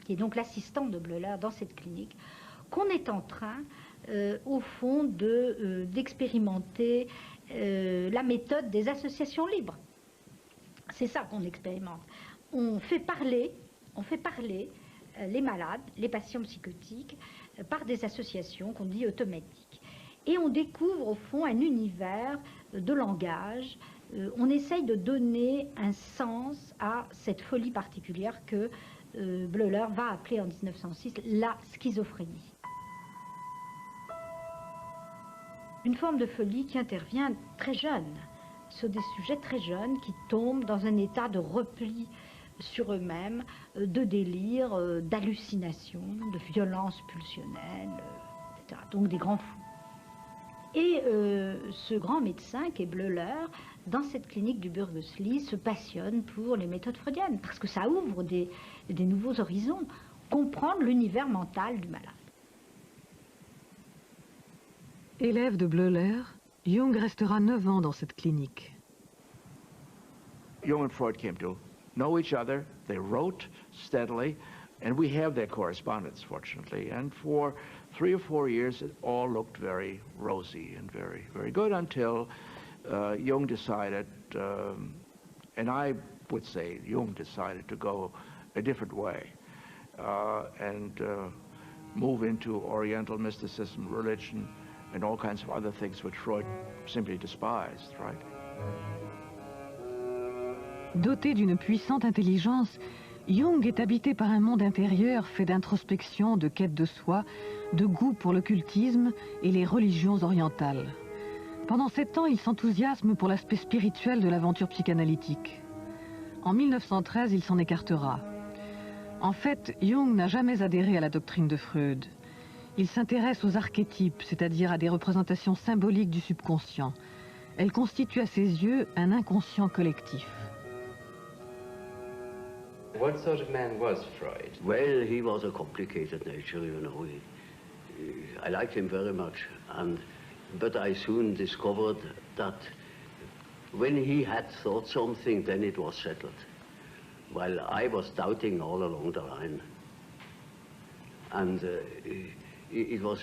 qui est donc l'assistant de Bleuler dans cette clinique, qu'on est en train, au fond, d'expérimenter la méthode des associations libres. C'est ça qu'on expérimente. On fait parler les malades, les patients psychotiques, par des associations qu'on dit automatiques. Et on découvre au fond un univers de langage. On essaye de donner un sens à cette folie particulière que Bleuler va appeler en 1906 la schizophrénie. Une forme de folie qui intervient très jeune, sur des sujets très jeunes qui tombent dans un état de repli sur eux-mêmes, de délire, d'hallucination, de violence pulsionnelle, etc. Donc des grands fous. Et ce grand médecin qui est Bleuler, dans cette clinique du Burgosli, se passionne pour les méthodes freudiennes, parce que ça ouvre des nouveaux horizons, comprendre l'univers mental du malade. Élève de Bleuler, Jung restera 9 ans dans cette clinique. Jung and Freud came to know each other, they wrote steadily, and we have their correspondence, fortunately. And for 3 or 4 years, it all looked very rosy and very, very good until Jung decided, and I would say Jung decided to go a different way and move into Oriental mysticism, religion, and all kinds of other things which Freud simply despised, right? Doté d'une puissante intelligence, Jung est habité par un monde intérieur fait d'introspection, de quête de soi, de goût pour l'occultisme et les religions orientales. Pendant 7 ans, il s'enthousiasme pour l'aspect spirituel de l'aventure psychanalytique. En 1913, il s'en écartera. En fait, Jung n'a jamais adhéré à la doctrine de Freud. Il s'intéresse aux archétypes, c'est-à-dire à des représentations symboliques du subconscient. Elles constituent à ses yeux un inconscient collectif. What sort of man was Freud? Well, he was a complicated nature, you know. I liked him very much, but I soon discovered that when he had thought something, then it was settled, while I was doubting all along the line. And it was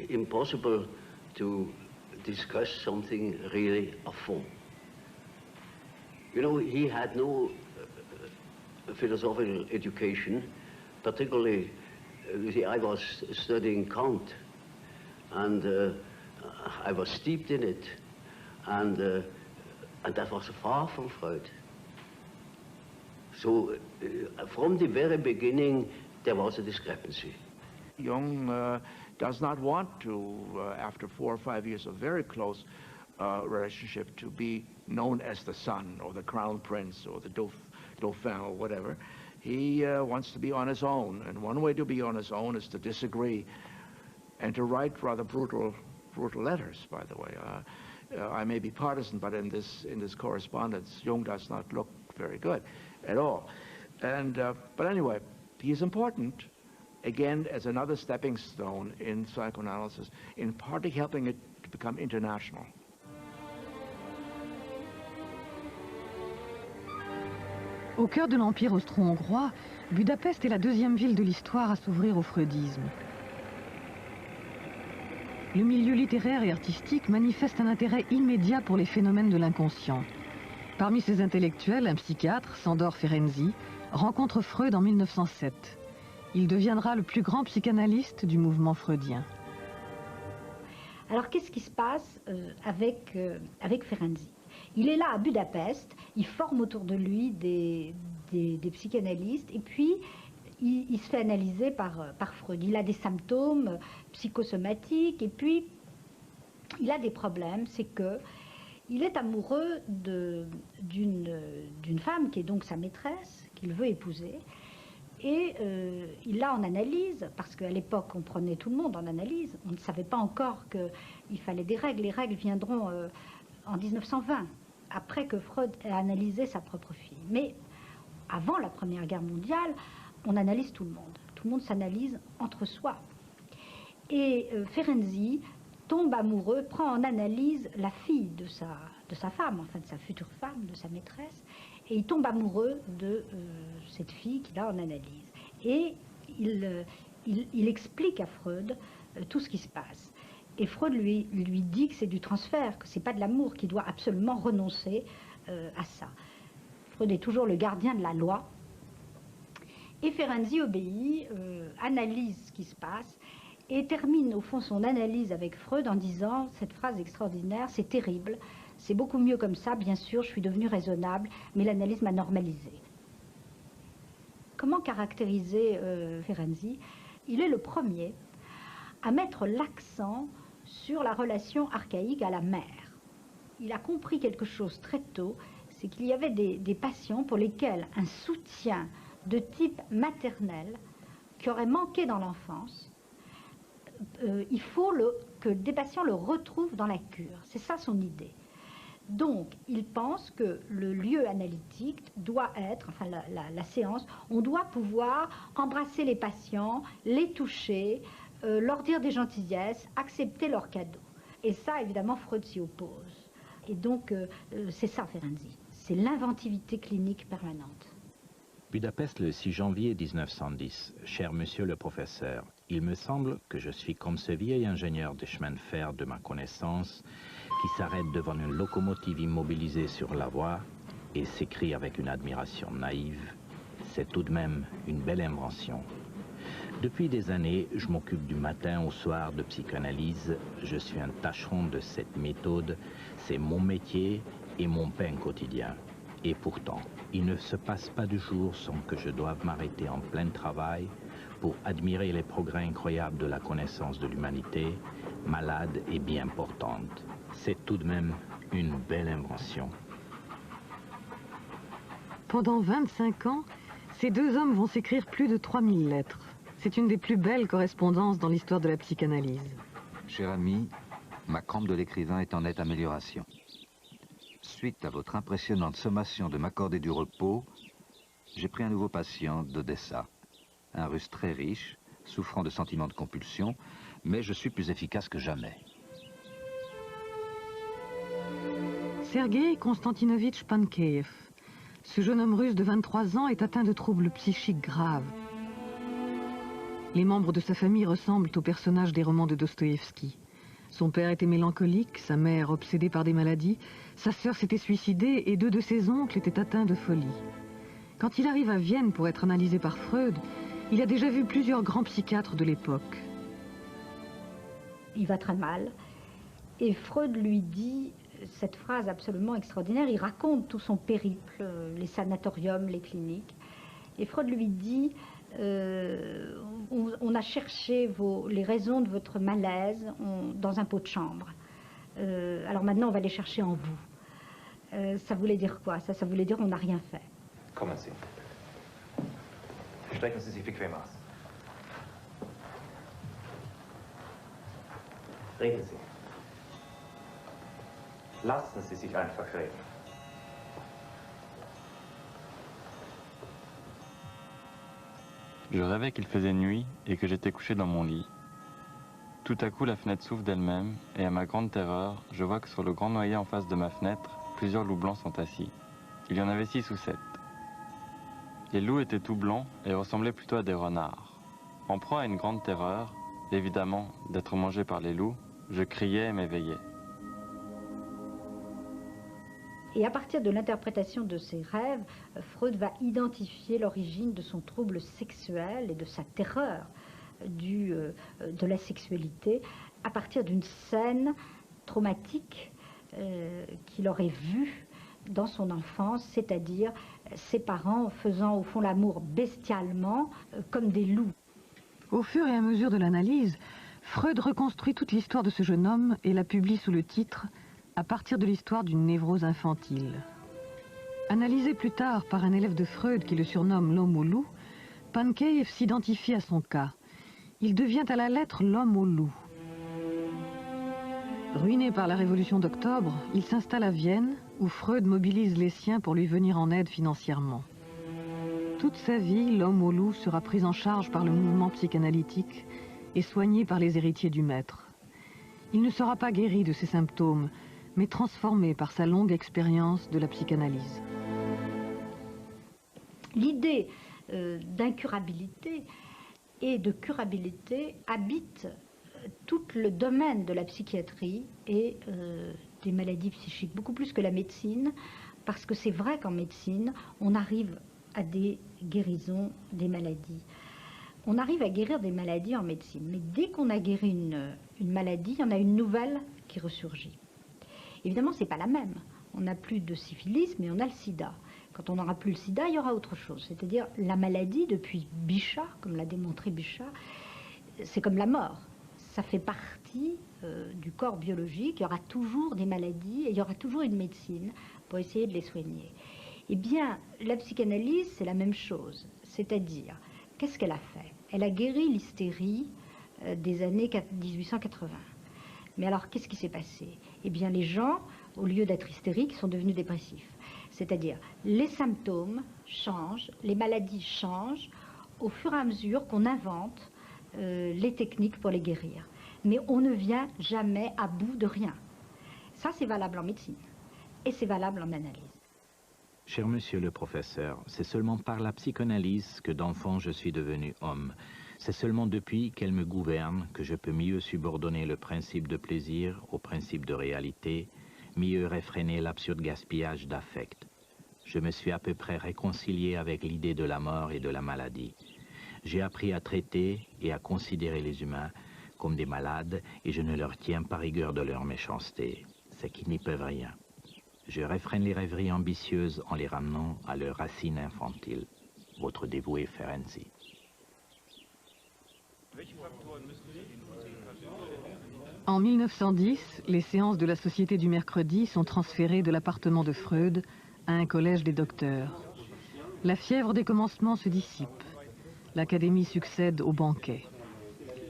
impossible to discuss something really a fond. You know, he had no philosophical education, particularly, you see, I was studying Kant, and I was steeped in it, and that was far from Freud. So, from the very beginning, there was a discrepancy. Jung does not want to, after 4 or 5 years of very close relationship, to be known as the son or the crown prince or the Dauphin or whatever. He wants to be on his own, and one way to be on his own is to disagree and to write rather brutal letters, by the way. I may be partisan, but in this correspondence, Jung does not look very good at all. And but anyway, he is important, again, as another stepping stone in psychoanalysis, in partly helping it to become international. Au cœur de l'Empire austro-hongrois, Budapest est la deuxième ville de l'histoire à s'ouvrir au freudisme. Le milieu littéraire et artistique manifeste un intérêt immédiat pour les phénomènes de l'inconscient. Parmi ses intellectuels, un psychiatre, Sándor Ferenczi, rencontre Freud en 1907. Il deviendra le plus grand psychanalyste du mouvement freudien. Alors qu'est-ce qui se passe avec Ferenczi? Il est là à Budapest, il forme autour de lui des psychanalystes et puis il se fait analyser par Freud. Il a des symptômes psychosomatiques et puis il a des problèmes, c'est que il est amoureux d'une femme qui est donc sa maîtresse, qu'il veut épouser. Et il l'a en analyse, parce qu'à l'époque, on prenait tout le monde en analyse. On ne savait pas encore qu'il fallait des règles. Les règles viendront en 1920, après que Freud ait analysé sa propre fille. Mais avant la Première Guerre mondiale, on analyse tout le monde. Tout le monde s'analyse entre soi. Et Ferenczi tombe amoureux, prend en analyse la fille de sa femme, enfin de sa future femme, de sa maîtresse, et il tombe amoureux de cette fille qu'il a en analyse. Et il explique à Freud tout ce qui se passe. Et Freud lui dit que c'est du transfert, que c'est pas de l'amour, qu'il doit absolument renoncer à ça. Freud est toujours le gardien de la loi. Et Ferenczi obéit, analyse ce qui se passe, et termine au fond son analyse avec Freud en disant cette phrase extraordinaire: c'est terrible, c'est beaucoup mieux comme ça, bien sûr, je suis devenu raisonnable, mais l'analyse m'a normalisé. Comment caractériser Ferenczi? Il est le premier à mettre l'accent sur la relation archaïque à la mère. Il a compris quelque chose très tôt, c'est qu'il y avait des patients pour lesquels un soutien de type maternel qui aurait manqué dans l'enfance, il faut que des patients le retrouvent dans la cure. C'est ça son idée. Donc, il pense que le lieu analytique doit être, enfin la séance, on doit pouvoir embrasser les patients, les toucher, leur dire des gentillesses, accepter leurs cadeaux. Et ça, évidemment, Freud s'y oppose. Et donc, c'est ça, Ferenczi. C'est l'inventivité clinique permanente. Budapest, le 6 janvier 1910. Cher monsieur le professeur, il me semble que je suis comme ce vieil ingénieur des chemins de fer de ma connaissance qui s'arrête devant une locomotive immobilisée sur la voie et s'écrie avec une admiration naïve: c'est tout de même une belle invention. Depuis des années, je m'occupe du matin au soir de psychanalyse. Je suis un tâcheron de cette méthode. C'est mon métier et mon pain quotidien. Et pourtant, il ne se passe pas de jour sans que je doive m'arrêter en plein travail pour admirer les progrès incroyables de la connaissance de l'humanité, malade et bien portante. C'est tout de même une belle invention. Pendant 25 ans, ces deux hommes vont s'écrire plus de 3000 lettres. C'est une des plus belles correspondances dans l'histoire de la psychanalyse. Cher ami, ma crampe de l'écrivain est en nette amélioration. Suite à votre impressionnante sommation de m'accorder du repos, j'ai pris un nouveau patient d'Odessa. Un russe très riche, souffrant de sentiments de compulsion, mais je suis plus efficace que jamais. Sergei Konstantinovitch Pankeev. Ce jeune homme russe de 23 ans est atteint de troubles psychiques graves. Les membres de sa famille ressemblent aux personnages des romans de Dostoïevski. Son père était mélancolique, sa mère obsédée par des maladies, sa sœur s'était suicidée et 2 de ses oncles étaient atteints de folie. Quand il arrive à Vienne pour être analysé par Freud, il a déjà vu plusieurs grands psychiatres de l'époque. Il va très mal et Freud lui dit cette phrase absolument extraordinaire. Il raconte tout son périple, les sanatoriums, les cliniques. Et Freud lui dit on a cherché les raisons de votre malaise dans un pot de chambre. Alors maintenant, on va les chercher en vous. Ça voulait dire quoi? Ça voulait dire on n'a rien fait. Kommen Sie. Strecken Sie sich bequem aus. Reden Sie. Lassen Sie sich einfach reden. Je rêvais qu'il faisait nuit et que j'étais couché dans mon lit. Tout à coup, la fenêtre s'ouvre d'elle-même et à ma grande terreur, je vois que sur le grand noyer en face de ma fenêtre, plusieurs loups blancs sont assis. Il y en avait 6 ou 7. Les loups étaient tout blancs et ressemblaient plutôt à des renards. En proie à une grande terreur, évidemment, d'être mangé par les loups, je criais et m'éveillais. Et à partir de l'interprétation de ces rêves, Freud va identifier l'origine de son trouble sexuel et de sa terreur de la sexualité à partir d'une scène traumatique qu'il aurait vue dans son enfance, c'est-à-dire ses parents faisant au fond l'amour bestialement comme des loups. Au fur et à mesure de l'analyse, Freud reconstruit toute l'histoire de ce jeune homme et la publie sous le titre « À partir de l'histoire d'une névrose infantile ». Analysé plus tard par un élève de Freud qui le surnomme l'homme au loup, Pankeïev s'identifie à son cas. Il devient à la lettre l'homme au loup. Ruiné par la Révolution d'Octobre, il s'installe à Vienne, où Freud mobilise les siens pour lui venir en aide financièrement. Toute sa vie, l'homme au loup sera pris en charge par le mouvement psychanalytique et soigné par les héritiers du maître. Il ne sera pas guéri de ses symptômes, mais transformé par sa longue expérience de la psychanalyse. L'idée d'incurabilité et de curabilité habite tout le domaine de la psychiatrie et des maladies psychiques, beaucoup plus que la médecine, parce que c'est vrai qu'en médecine, on arrive à des guérisons des maladies. On arrive à guérir des maladies en médecine, mais dès qu'on a guéri une maladie, il y en a une nouvelle qui ressurgit. Évidemment, ce n'est pas la même. On n'a plus de syphilis, mais on a le sida. Quand on n'aura plus le sida, il y aura autre chose. C'est-à-dire, la maladie, depuis Bichat, comme l'a démontré Bichat, c'est comme la mort. Ça fait partie du corps biologique. Il y aura toujours des maladies et il y aura toujours une médecine pour essayer de les soigner. Eh bien, la psychanalyse, c'est la même chose. C'est-à-dire, qu'est-ce qu'elle a fait? Elle a guéri l'hystérie des années 1880. Mais alors, qu'est-ce qui s'est passé? Eh bien, les gens, au lieu d'être hystériques, sont devenus dépressifs. C'est-à-dire, les symptômes changent, les maladies changent au fur et à mesure qu'on invente les techniques pour les guérir. Mais on ne vient jamais à bout de rien. Ça, c'est valable en médecine et c'est valable en analyse. Cher monsieur le professeur, c'est seulement par la psychanalyse que d'enfant je suis devenu homme. C'est seulement depuis qu'elle me gouverne que je peux mieux subordonner le principe de plaisir au principe de réalité, mieux réfréner l'absurde gaspillage d'affect. Je me suis à peu près réconcilié avec l'idée de la mort et de la maladie. J'ai appris à traiter et à considérer les humains comme des malades et je ne leur tiens pas rigueur de leur méchanceté, c'est qu'ils n'y peuvent rien. Je réfrène les rêveries ambitieuses en les ramenant à leurs racines infantiles. Votre dévoué Ferenczi. En 1910, les séances de la Société du mercredi sont transférées de l'appartement de Freud à un collège des docteurs. La fièvre des commencements se dissipe. L'académie succède au banquet.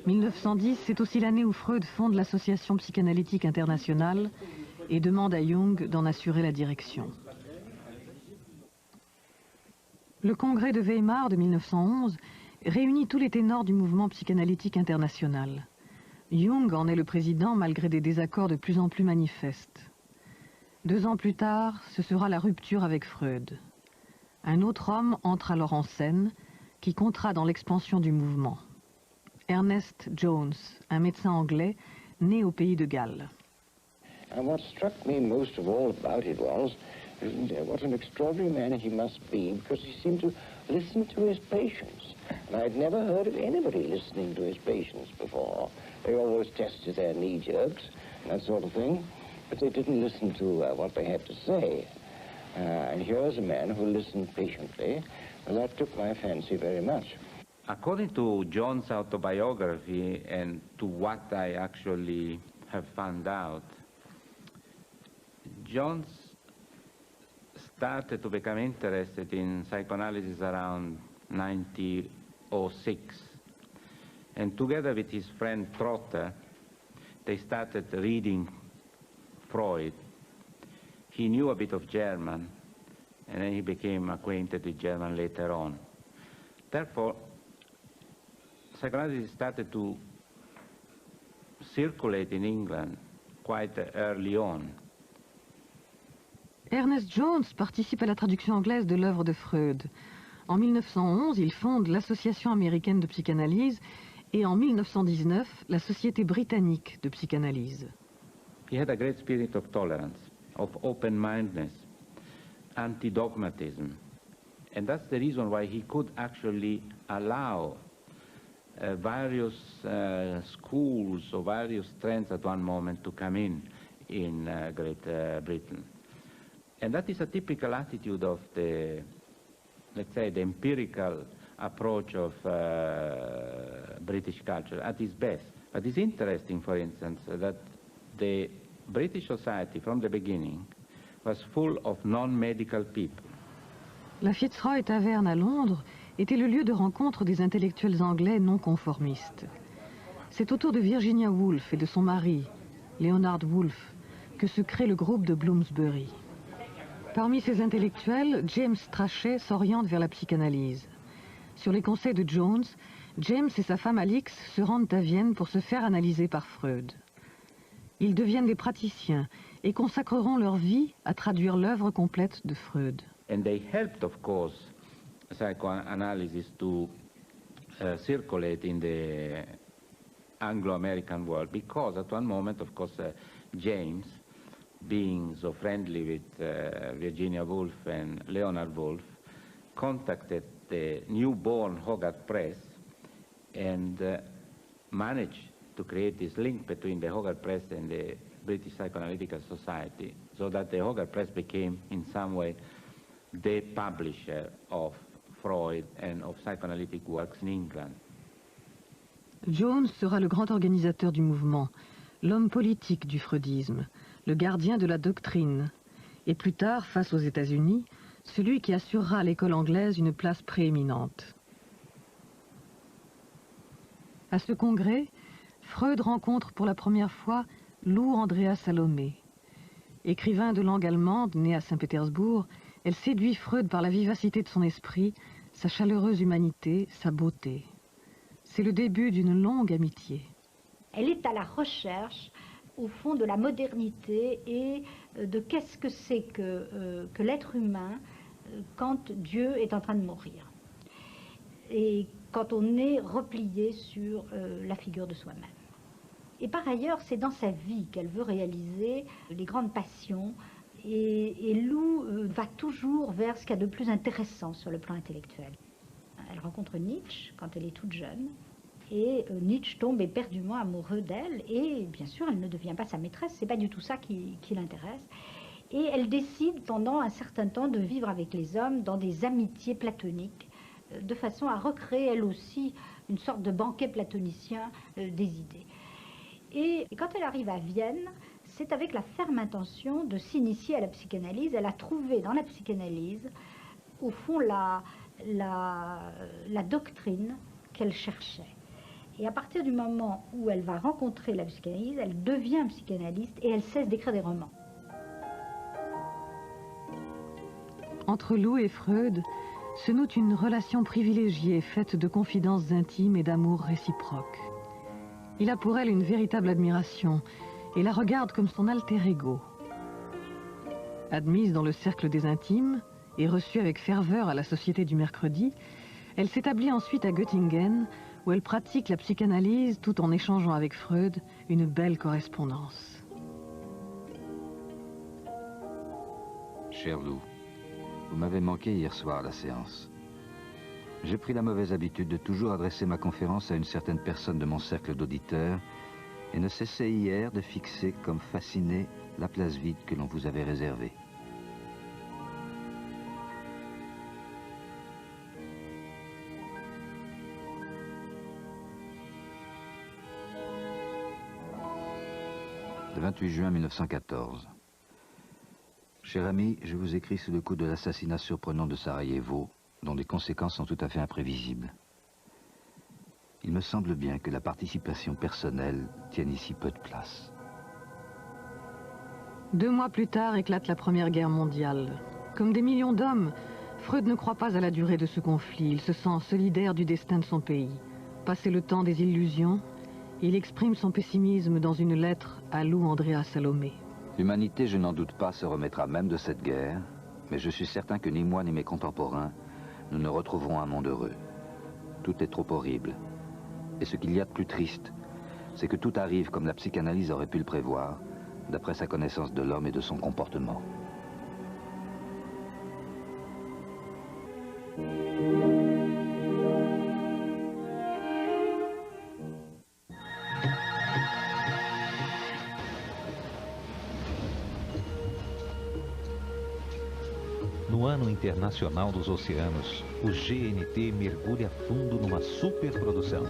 1910, c'est aussi l'année où Freud fonde l'Association psychanalytique internationale et demande à Jung d'en assurer la direction. Le congrès de Weimar de 1911 réunit tous les ténors du mouvement psychanalytique international. Jung en est le président malgré des désaccords de plus en plus manifestes. 2 ans plus tard, ce sera la rupture avec Freud. Un autre homme entre alors en scène qui comptera dans l'expansion du mouvement. Ernest Jones, un médecin anglais né au pays de Galles. And what struck me most of all about it was what an extraordinary man he must be, because he seemed to listen to his patients. And I'd never heard of anybody listening to his patients before. They always tested their knee jerks and that sort of thing, but they didn't listen to what they had to say. And here's a man who listened patiently, and that took my fancy very much. According to John's autobiography and to what I actually have found out, John started to become interested in psychoanalysis around 1906. And together with his friend Trotter, they started reading Freud. He knew a bit of German, and then he became acquainted with German later on. Therefore, psychoanalysis started to circulate in England quite early on. Ernest Jones participe à la traduction anglaise de l'œuvre de Freud. En 1911, il fonde l'Association américaine de psychanalyse et en 1919, la Société britannique de psychanalyse. He had a great spirit of tolerance, of open-mindedness, anti-dogmatism. And that's the reason why he could actually allow various schools or various trends at one moment to come in Great Britain. And that is a typical attitude of the, let's say, the empirical approach of British culture at its best. But it's interesting, for instance, that the British society from the beginning was full of non-medical people. La Fitzroy Tavern à Londres était le lieu de rencontre des intellectuels anglais non conformistes. C'est autour de Virginia Woolf et de son mari, Leonard Woolf, que se crée le groupe de Bloomsbury. Parmi ces intellectuels, James Strachey s'oriente vers la psychanalyse. Sur les conseils de Jones, James et sa femme Alix se rendent à Vienne pour se faire analyser par Freud. Ils deviennent des praticiens et consacreront leur vie à traduire l'œuvre complète de Freud. And they helped, of course, psychoanalysis to circulate in the Anglo-American world, because at one moment, of course, James, being so friendly with Virginia Woolf and Leonard Woolf, contacted the newborn Hogarth Press and managed to create this link between the Hogarth Press and the British Psychoanalytical Society, so that the Hogarth Press became, in some way, the publisher of Freud and of psychoanalytic works in England. Jones sera le grand organisateur du mouvement, l'homme politique du freudisme, le gardien de la doctrine, et plus tard, face aux États-Unis, celui qui assurera à l'école anglaise une place prééminente. À ce congrès, Freud rencontre pour la première fois Lou Andrea Salomé. Écrivain de langue allemande, né à Saint-Pétersbourg, elle séduit Freud par la vivacité de son esprit, sa chaleureuse humanité, sa beauté. C'est le début d'une longue amitié. Elle est à la recherche, au fond, de la modernité et de qu'est-ce que c'est que l'être humain quand Dieu est en train de mourir. Et quand on est replié sur la figure de soi-même. Et par ailleurs, c'est dans sa vie qu'elle veut réaliser les grandes passions. Et Lou va toujours vers ce qu'il y a de plus intéressant sur le plan intellectuel. Elle rencontre Nietzsche quand elle est toute jeune. Et Nietzsche tombe éperdument amoureux d'elle. Et bien sûr, elle ne devient pas sa maîtresse. C'est pas du tout ça qui l'intéresse. Et elle décide pendant un certain temps de vivre avec les hommes dans des amitiés platoniques, de façon à recréer elle aussi une sorte de banquet platonicien des idées. Et quand elle arrive à Vienne, c'est avec la ferme intention de s'initier à la psychanalyse. Elle a trouvé dans la psychanalyse, au fond, la doctrine qu'elle cherchait. Et à partir du moment où elle va rencontrer la psychanalyse, elle devient psychanalyste et elle cesse d'écrire des romans. Entre Lou et Freud se noue une relation privilégiée faite de confidences intimes et d'amour réciproque. Il a pour elle une véritable admiration et la regarde comme son alter ego. Admise dans le cercle des intimes et reçue avec ferveur à la Société du mercredi, elle s'établit ensuite à Göttingen où elle pratique la psychanalyse tout en échangeant avec Freud une belle correspondance. Cher Lou, vous m'avez manqué hier soir à la séance. J'ai pris la mauvaise habitude de toujours adresser ma conférence à une certaine personne de mon cercle d'auditeurs et ne cessais hier de fixer comme fasciné la place vide que l'on vous avait réservée. Le 28 juin 1914. Cher ami, je vous écris sous le coup de l'assassinat surprenant de Sarajevo, dont les conséquences sont tout à fait imprévisibles. Il me semble bien que la participation personnelle tienne ici peu de place. 2 mois plus tard éclate la Première Guerre mondiale. Comme des millions d'hommes, Freud ne croit pas à la durée de ce conflit. Il se sent solidaire du destin de son pays. Passé le temps des illusions, il exprime son pessimisme dans une lettre à Lou Andrea Salomé. L'humanité, je n'en doute pas, se remettra même de cette guerre, mais je suis certain que ni moi ni mes contemporains nous ne retrouverons un monde heureux. Tout est trop horrible. Et ce qu'il y a de plus triste, c'est que tout arrive comme la psychanalyse aurait pu le prévoir, d'après sa connaissance de l'homme et de son comportement. No Ano Internacional dos Oceanos, o GNT mergulha fundo numa superprodução.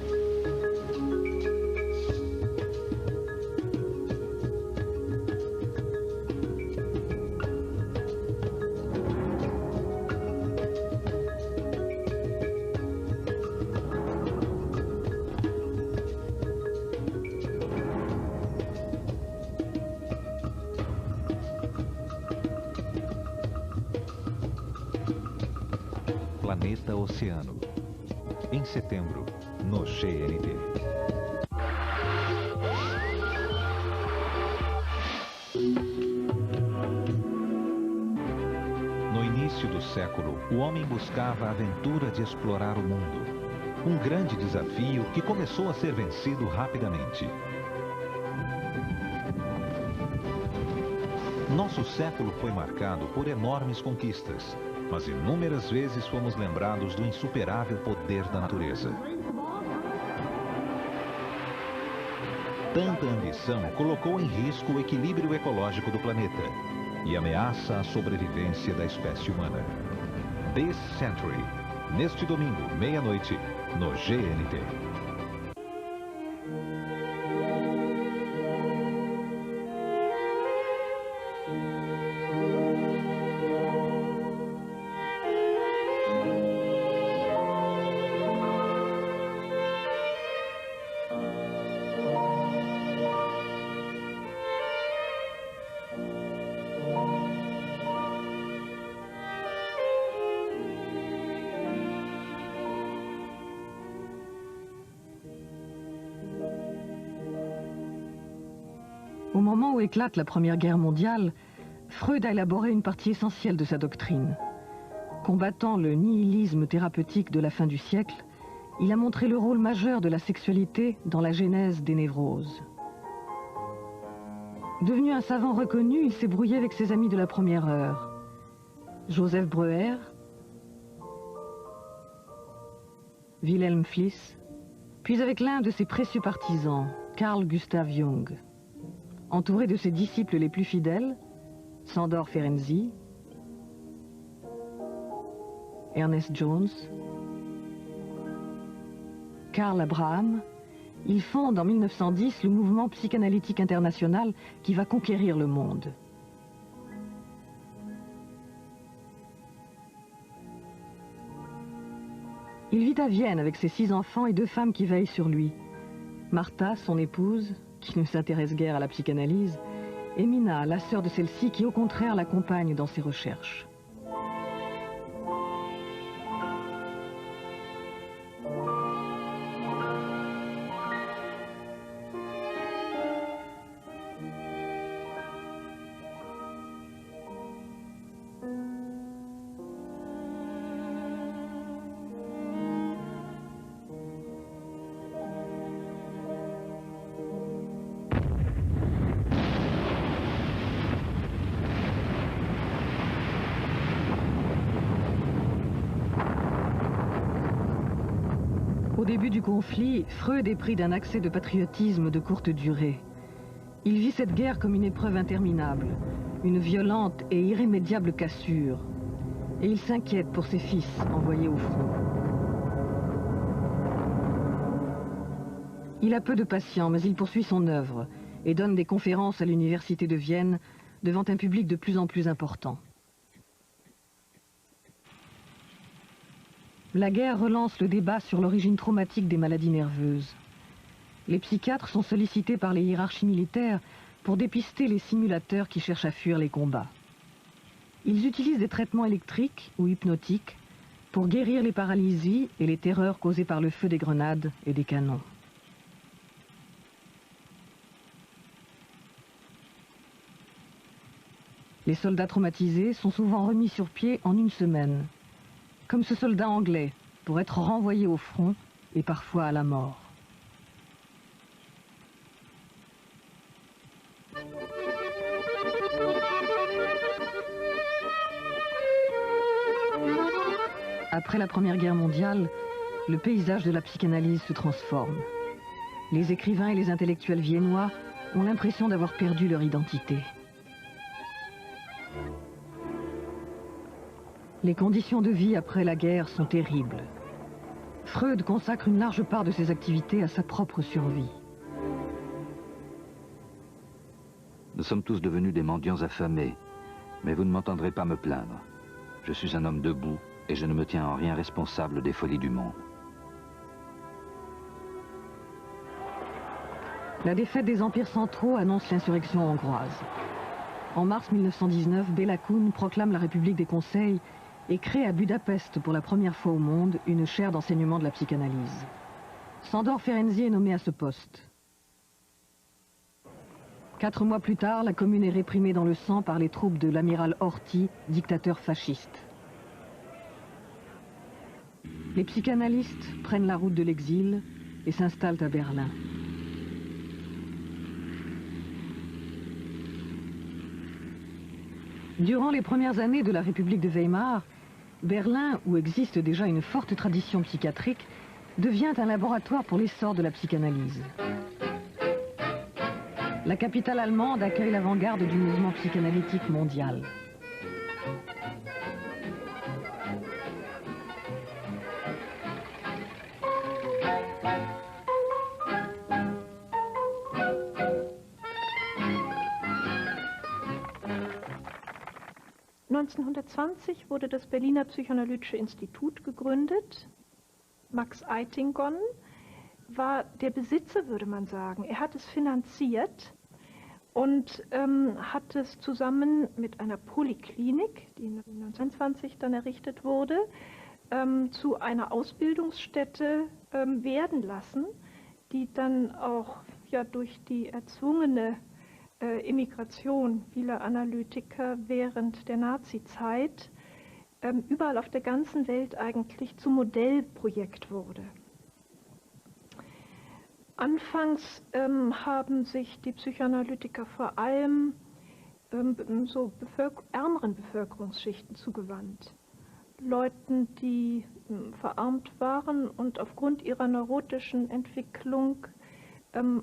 Planeta Oceano. Em setembro, no GNT. No início do século, o homem buscava a aventura de explorar o mundo. Um grande desafio que começou a ser vencido rapidamente. Nosso século foi marcado por enormes conquistas, mas inúmeras vezes fomos lembrados do insuperável poder da natureza. Tanta ambição colocou em risco o equilíbrio ecológico do planeta e ameaça a sobrevivência da espécie humana. This Century, neste domingo, meia-noite, no GNT. Au moment où éclate la Première Guerre mondiale, Freud a élaboré une partie essentielle de sa doctrine. Combattant le nihilisme thérapeutique de la fin du siècle, il a montré le rôle majeur de la sexualité dans la genèse des névroses. Devenu un savant reconnu, il s'est brouillé avec ses amis de la première heure. Joseph Breuer, Wilhelm Fliess, puis avec l'un de ses précieux partisans, Carl Gustav Jung. Entouré de ses disciples les plus fidèles, Sándor Ferenczi, Ernest Jones, Karl Abraham, il fonde en 1910 le mouvement psychanalytique international qui va conquérir le monde. Il vit à Vienne avec ses 6 enfants et 2 femmes qui veillent sur lui. Martha, son épouse, qui ne s'intéresse guère à la psychanalyse, et Mina, la sœur de celle-ci, qui au contraire l'accompagne dans ses recherches. Au début du conflit, Freud est pris d'un accès de patriotisme de courte durée. Il vit cette guerre comme une épreuve interminable, une violente et irrémédiable cassure. Et il s'inquiète pour ses fils envoyés au front. Il a peu de patience, mais il poursuit son œuvre et donne des conférences à l'université de Vienne devant un public de plus en plus important. La guerre relance le débat sur l'origine traumatique des maladies nerveuses. Les psychiatres sont sollicités par les hiérarchies militaires pour dépister les simulateurs qui cherchent à fuir les combats. Ils utilisent des traitements électriques ou hypnotiques pour guérir les paralysies et les terreurs causées par le feu des grenades et des canons. Les soldats traumatisés sont souvent remis sur pied en une semaine. comme ce soldat anglais, pour être renvoyé au front et parfois à la mort. Après la Première Guerre mondiale, le paysage de la psychanalyse se transforme. Les écrivains et les intellectuels viennois ont l'impression d'avoir perdu leur identité. Les conditions de vie après la guerre sont terribles. Freud consacre une large part de ses activités à sa propre survie. Nous sommes tous devenus des mendiants affamés, mais vous ne m'entendrez pas me plaindre. Je suis un homme debout et je ne me tiens en rien responsable des folies du monde. La défaite des empires centraux annonce l'insurrection hongroise. En mars 1919, Béla Kun proclame la République des Conseils et crée à Budapest pour la première fois au monde une chaire d'enseignement de la psychanalyse. Sándor Ferenczi est nommé à ce poste. 4 mois plus tard, la commune est réprimée dans le sang par les troupes de l'amiral Horthy, dictateur fasciste. Les psychanalystes prennent la route de l'exil et s'installent à Berlin. Durant les premières années de la République de Weimar, Berlin, où existe déjà une forte tradition psychiatrique, devient un laboratoire pour l'essor de la psychanalyse. La capitale allemande accueille l'avant-garde du mouvement psychanalytique mondial. ...1920 wurde das Berliner Psychoanalytische Institut gegründet. Max Eitingon war der Besitzer, würde man sagen. Er hat es finanziert und hat es zusammen mit einer Poliklinik, die 1920 dann errichtet wurde, zu einer Ausbildungsstätte werden lassen, die dann auch ja, durch die erzwungene Immigration vieler Analytiker während der Nazizeit überall auf der ganzen Welt eigentlich zum Modellprojekt wurde. Anfangs haben sich die Psychoanalytiker vor allem so ärmeren Bevölkerungsschichten zugewandt. Leuten, die verarmt waren und aufgrund ihrer neurotischen Entwicklung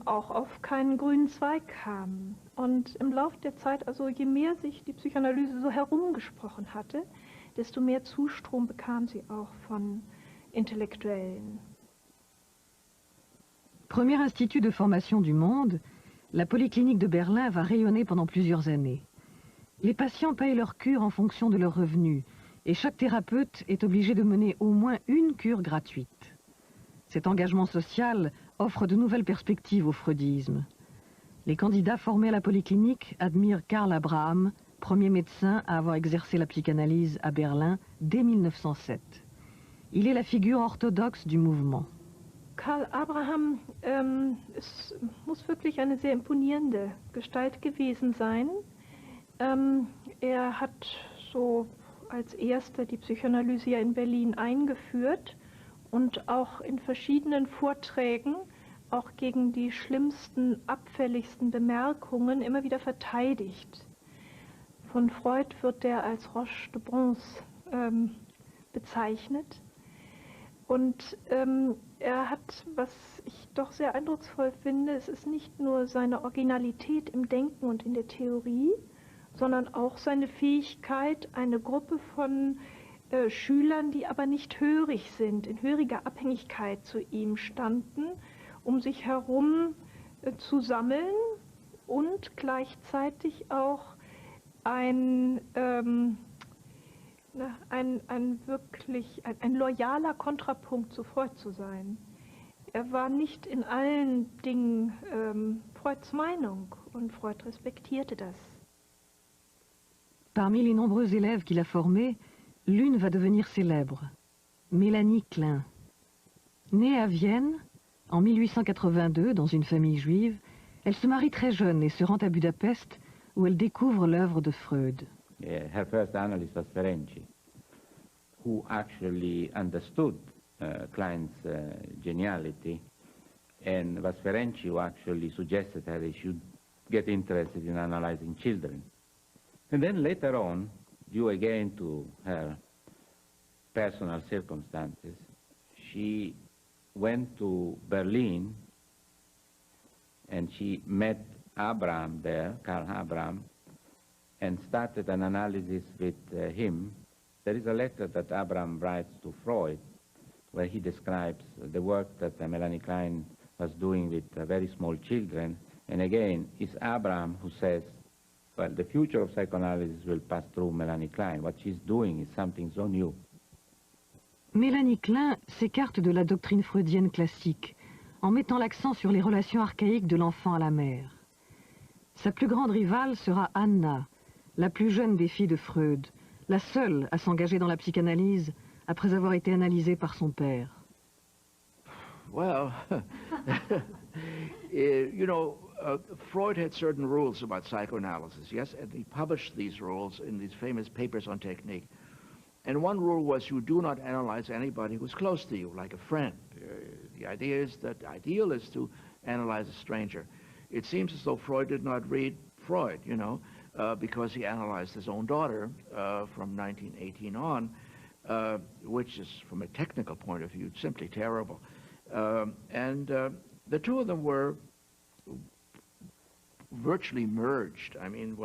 auch auf keinen grünen Zweig kamen. Und im Laufe der Zeit, also je mehr sich die Psychoanalyse so herumgesprochen hatte, desto mehr Zustrom bekam sie auch von Intellektuellen. Premier institut de formation du monde, la Polyclinique de Berlin va rayonner pendant plusieurs années. Les patients payent leur cure en fonction de leurs revenus et chaque thérapeute est obligé de mener au moins une cure gratuite. Cet engagement social offre de nouvelles perspectives au freudisme. Les candidats formés à la Polyclinique admirent Karl Abraham, premier médecin à avoir exercé la psychanalyse à Berlin dès 1907. Il est la figure orthodoxe du mouvement. Karl Abraham muss wirklich eine sehr imponierende Gestalt gewesen sein. Er hat so als erster die Psychoanalyse ja in Berlin eingeführt und auch in verschiedenen Vorträgen auch gegen die schlimmsten, abfälligsten Bemerkungen immer wieder verteidigt. Von Freud wird der als Roche de Bronze bezeichnet. Und er hat, was ich doch sehr eindrucksvoll finde, es ist nicht nur seine Originalität im Denken und in der Theorie, sondern auch seine Fähigkeit, eine Gruppe von Schülern, die aber nicht hörig sind, in höriger Abhängigkeit zu ihm standen, um sich herum zu sammeln und gleichzeitig auch ein loyaler Kontrapunkt zu Freud zu sein. Er war nicht in allen Dingen Freuds Meinung und Freud respektierte das. Parmi les nombreux élèves qu'il a formés, l'une va devenir célèbre, Mélanie Klein. Née à Vienne, en 1882, dans une famille juive, elle se marie très jeune et se rend à Budapest, où elle découvre l'œuvre de Freud. Her first analyst was Ferenczi. who actually understood Klein's geniality, and was Ferenczi who actually suggested that he should get interested in analyzing children. And then later on, due again to her personal circumstances, she went to Berlin and she met Abraham there, Karl Abraham, and started an analysis with him. There is a letter that Abraham writes to Freud where he describes the work that Melanie Klein was doing with very small children. And again, it's Abraham who says, well, the future of psychoanalysis will pass through Melanie Klein. What she's doing is something so new. Mélanie Klein s'écarte de la doctrine freudienne classique en mettant l'accent sur les relations archaïques de l'enfant à la mère. Sa plus grande rivale sera Anna, la plus jeune des filles de Freud, la seule à s'engager dans la psychanalyse après avoir été analysée par son père. Well, you know, Freud had certain rules about psychoanalysis, yes, and he published these rules in these famous papers on technique. And one rule was you do not analyze anybody who's close to you, like a friend. The idea is that the ideal is to analyze a stranger. It seems as though Freud did not read Freud, you know, because he analyzed his own daughter from 1918 on, which is, from a technical point of view, simply terrible. The two of them were virtually merged. I mean,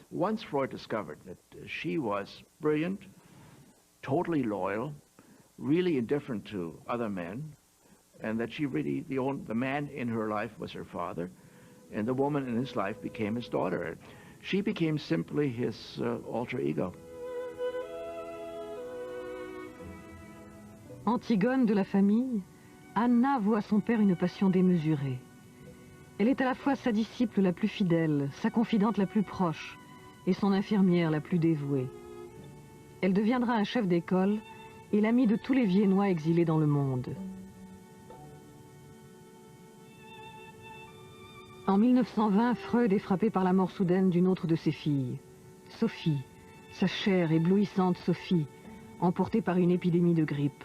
once Freud discovered that she was brilliant, totally loyal, really indifferent to other men, and that she really, the man in her life was her father, and the woman in his life became his daughter. She became simply his alter ego. Antigone de la famille, Anna voit à son père une passion démesurée. Elle est à la fois sa disciple la plus fidèle, sa confidente la plus proche et son infirmière la plus dévouée. Elle deviendra un chef d'école et l'amie de tous les Viennois exilés dans le monde. En 1920, Freud est frappé par la mort soudaine d'une autre de ses filles, Sophie, sa chère, éblouissante Sophie, emportée par une épidémie de grippe.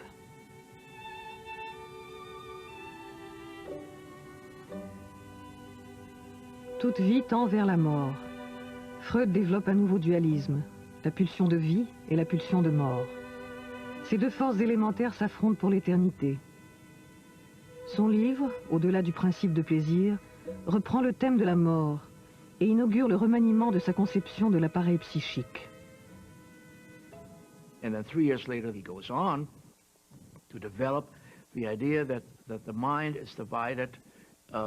Toute vie tend vers la mort. Freud développe un nouveau dualisme, la pulsion de vie et la pulsion de mort. Ces deux forces élémentaires s'affrontent pour l'éternité. Son livre, Au-delà du principe de plaisir, reprend le thème de la mort et inaugure le remaniement de sa conception de l'appareil psychique. And then 3 years later, he goes on to develop the idea that the mind is divided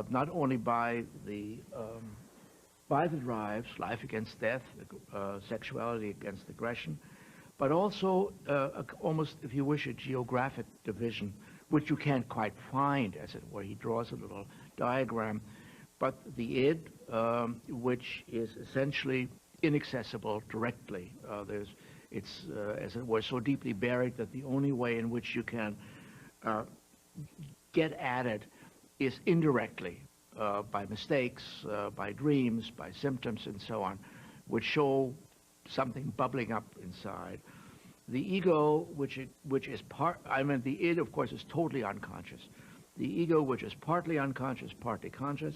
not only by the drives, life against death, sexuality against aggression, but also almost, if you wish, a geographic division, which you can't quite find, as it were. He draws a little diagram. But the id, which is essentially inaccessible directly, it's, as it were, so deeply buried that the only way in which you can get at it is indirectly, by mistakes, by dreams, by symptoms, and so on, which show something bubbling up inside. The ego, which is the id, of course, is totally unconscious. The ego, which is partly unconscious, partly conscious,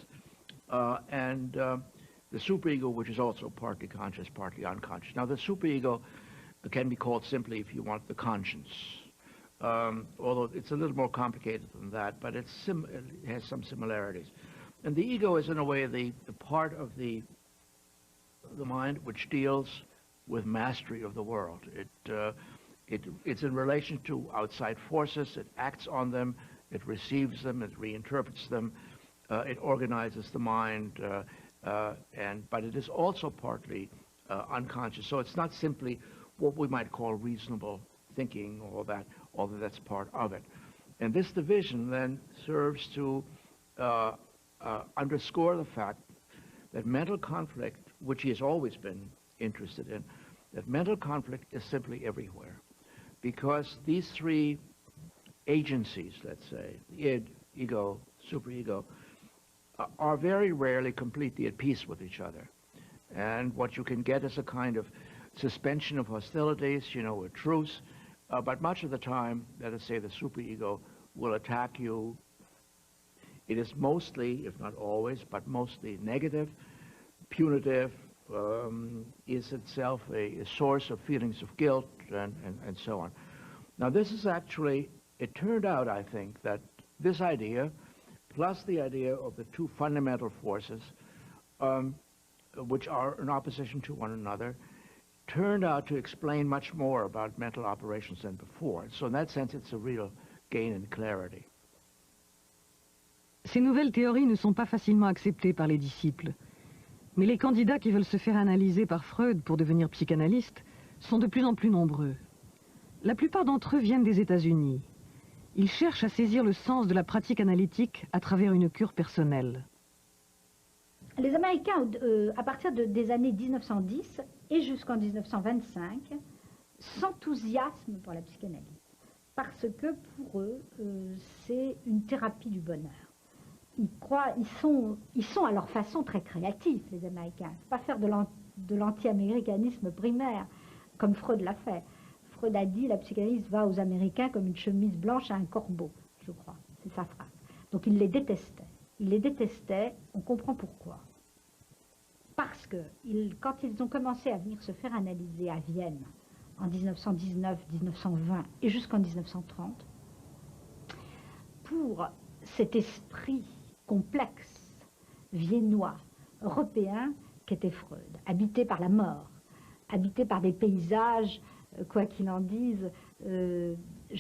and the superego, which is also partly conscious, partly unconscious. Now, the superego can be called simply, if you want, the conscience. Although it's a little more complicated than that, but it has some similarities. And the ego is, in a way, the part of the mind which deals with mastery of the world. It's in relation to outside forces. It acts on them. It receives them. It reinterprets them. It organizes the mind. But it is also partly unconscious. So it's not simply what we might call reasonable thinking, although that's part of it. And this division then serves to underscore the fact that mental conflict, which he has always been interested in, that mental conflict is simply everywhere. Because these three agencies, let's say, the id, ego, superego, are very rarely completely at peace with each other. And what you can get is a kind of suspension of hostilities, a truce, but much of the time, let us say, the superego will attack you. It is mostly, if not always, but mostly negative, punitive, is itself a source of feelings of guilt, and so on. Now, this is actually, it turned out, I think, that this idea, plus the idea of the two fundamental forces, which are in opposition to one another, turned out to explain much more about mental operations than before. So in that sense, it's a real gain in clarity. Ces nouvelles théories ne sont pas facilement acceptées par les disciples. Mais les candidats qui veulent se faire analyser par Freud pour devenir psychanalystes sont de plus en plus nombreux. La plupart d'entre eux viennent des États-Unis. Ils cherchent à saisir le sens de la pratique analytique à travers une cure personnelle. Les Américains, à partir des années 1910 et jusqu'en 1925, s'enthousiasment pour la psychanalyse. Parce que pour eux, c'est une thérapie du bonheur. Ils sont à leur façon très créatifs, les Américains. Il ne faut pas faire de l'anti-américanisme primaire, comme Freud l'a fait. Freud a dit, la psychanalyse va aux Américains comme une chemise blanche à un corbeau, je crois. C'est sa phrase. Donc il les détestait. Il les détestait, on comprend pourquoi. Parce que quand ils ont commencé à venir se faire analyser à Vienne, en 1919, 1920 et jusqu'en 1930, pour cet esprit complexe, viennois, européen, qu'était Freud, habité par la mort, habité par des paysages, quoi qu'il en dise, je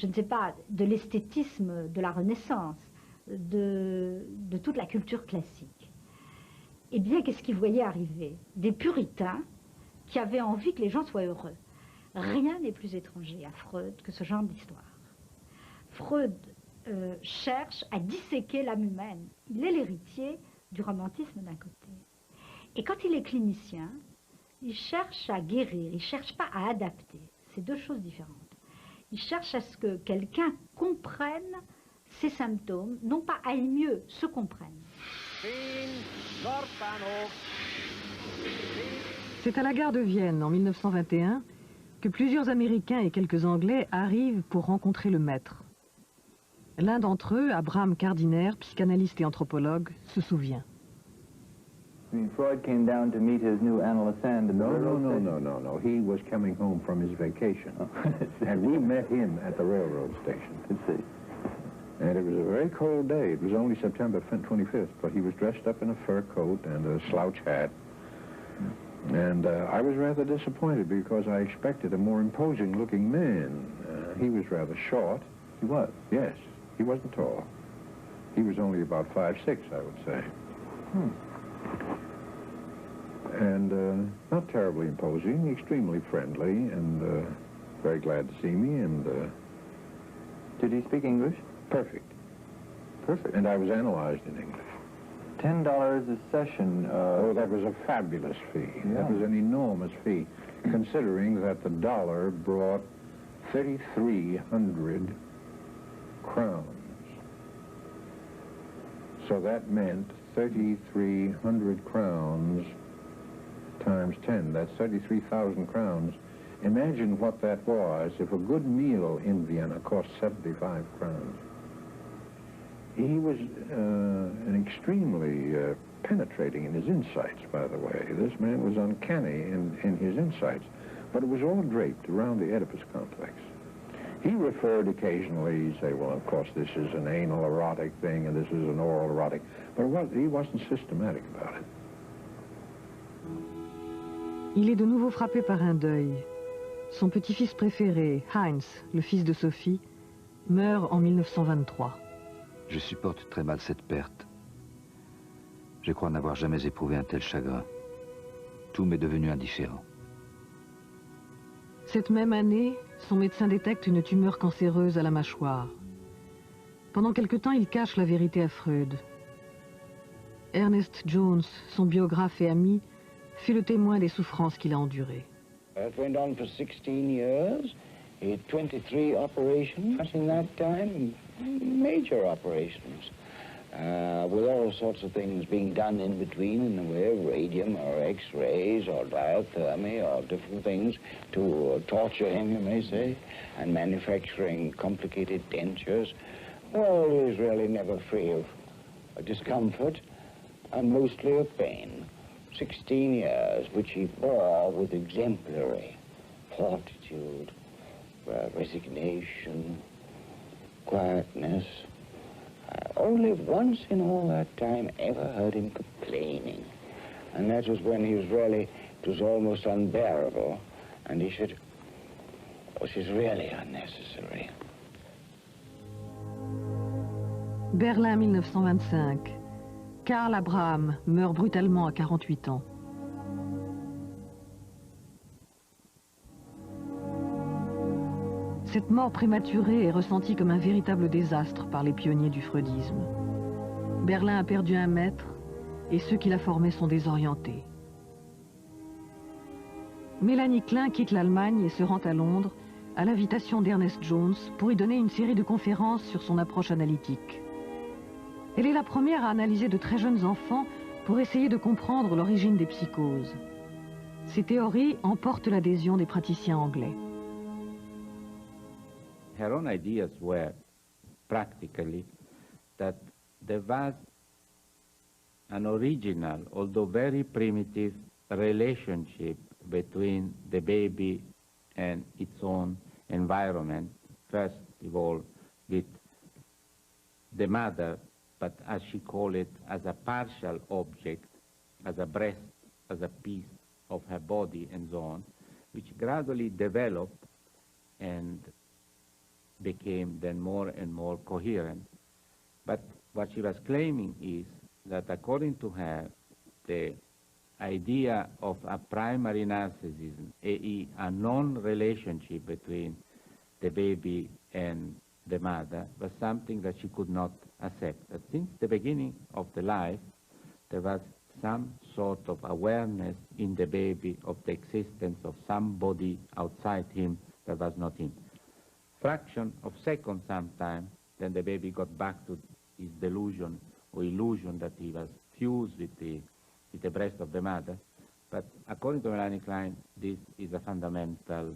ne sais pas, de l'esthétisme de la Renaissance, de toute la culture classique. Eh bien, qu'est-ce qu'ils voyaient arriver? Des puritains qui avaient envie que les gens soient heureux. Rien n'est plus étranger à Freud que ce genre d'histoire. Freud cherche à disséquer l'âme humaine. Il est l'héritier du romantisme d'un côté. Et quand il est clinicien, il cherche à guérir, il ne cherche pas à adapter. C'est deux choses différentes. Il cherche à ce que quelqu'un comprenne ses symptômes, non pas aille mieux, se comprenne. C'est à la gare de Vienne, en 1921, que plusieurs Américains et quelques Anglais arrivent pour rencontrer le maître. L'un d'entre eux, Abraham Gardiner, psychanalyste et anthropologue, se souvient. Freud came down to meet his new analyst and No. He was coming home from his vacation. And we met him at the railroad station. Let's see. And it was a very cold day. It was only September 25th, but he was dressed up in a fur coat and a slouch hat. And I was rather disappointed because I expected a more imposing-looking man. He was rather short. He was? Yes. He wasn't tall. He was only about 5'6", I would say. And not terribly imposing, extremely friendly, and very glad to see me, and... Did he speak English? Perfect. Perfect. And I was analyzed in English. $10 a session. Oh, that was a fabulous fee. Yeah. That was an enormous fee, considering that the dollar brought 3,300 crowns. So that meant 3,300 crowns times 10. That's 33,000 crowns. Imagine what that was if a good meal in Vienna cost 75 crowns. He was an extremely penetrating in his insights, by the way. This man was uncanny in his insights. But it was all draped around the Oedipus complex. He referred occasionally, he'd say, well, of course, this is an anal erotic thing and this is an oral erotic. But he wasn't systematic about it. Il est de nouveau frappé par un deuil. Son petit-fils préféré, Heinz, le fils de Sophie, meurt en 1923. Je supporte très mal cette perte. Je crois n'avoir jamais éprouvé un tel chagrin. Tout m'est devenu indifférent. Cette même année, son médecin détecte une tumeur cancéreuse à la mâchoire. Pendant quelque temps, il cache la vérité à Freud. Ernest Jones, son biographe et ami, fut le témoin des souffrances qu'il a endurées. It went on for 16 years. He had 23 operations in that time, major operations. with all sorts of things being done in between in the way of radium or X-rays or diathermy or different things to torture him, you may say, and manufacturing complicated dentures. Well, he was really never free of discomfort and mostly of pain. 16 years, which he bore with exemplary fortitude, resignation, quietness. Only once in all that time ever heard him complaining. And that was when he was really, it was almost unbearable. And he said, this is really unnecessary. Berlin 1925. Karl Abraham meurt brutalement à 48 ans. Cette mort prématurée est ressentie comme un véritable désastre par les pionniers du freudisme. Berlin a perdu un maître et ceux qui la formaient sont désorientés. Mélanie Klein quitte l'Allemagne et se rend à Londres à l'invitation d'Ernest Jones pour y donner une série de conférences sur son approche analytique. Elle est la première à analyser de très jeunes enfants pour essayer de comprendre l'origine des psychoses. Ses théories emportent l'adhésion des praticiens anglais. Her own ideas were practically that there was an original, although very primitive, relationship between the baby and its own environment, first of all with the mother, but as she called it, as a partial object, as a breast, as a piece of her body and so on, which gradually developed and became then more and more coherent. But what she was claiming is that according to her, the idea of a primary narcissism, i.e. a non-relationship between the baby and the mother, was something that she could not accept. That since the beginning of the life, there was some sort of awareness in the baby of the existence of somebody outside him that was not him. Fraction of seconds sometime, then the baby got back to his delusion or illusion that he was fused with the breast of the mother. But according to Melanie Klein, this is a fundamental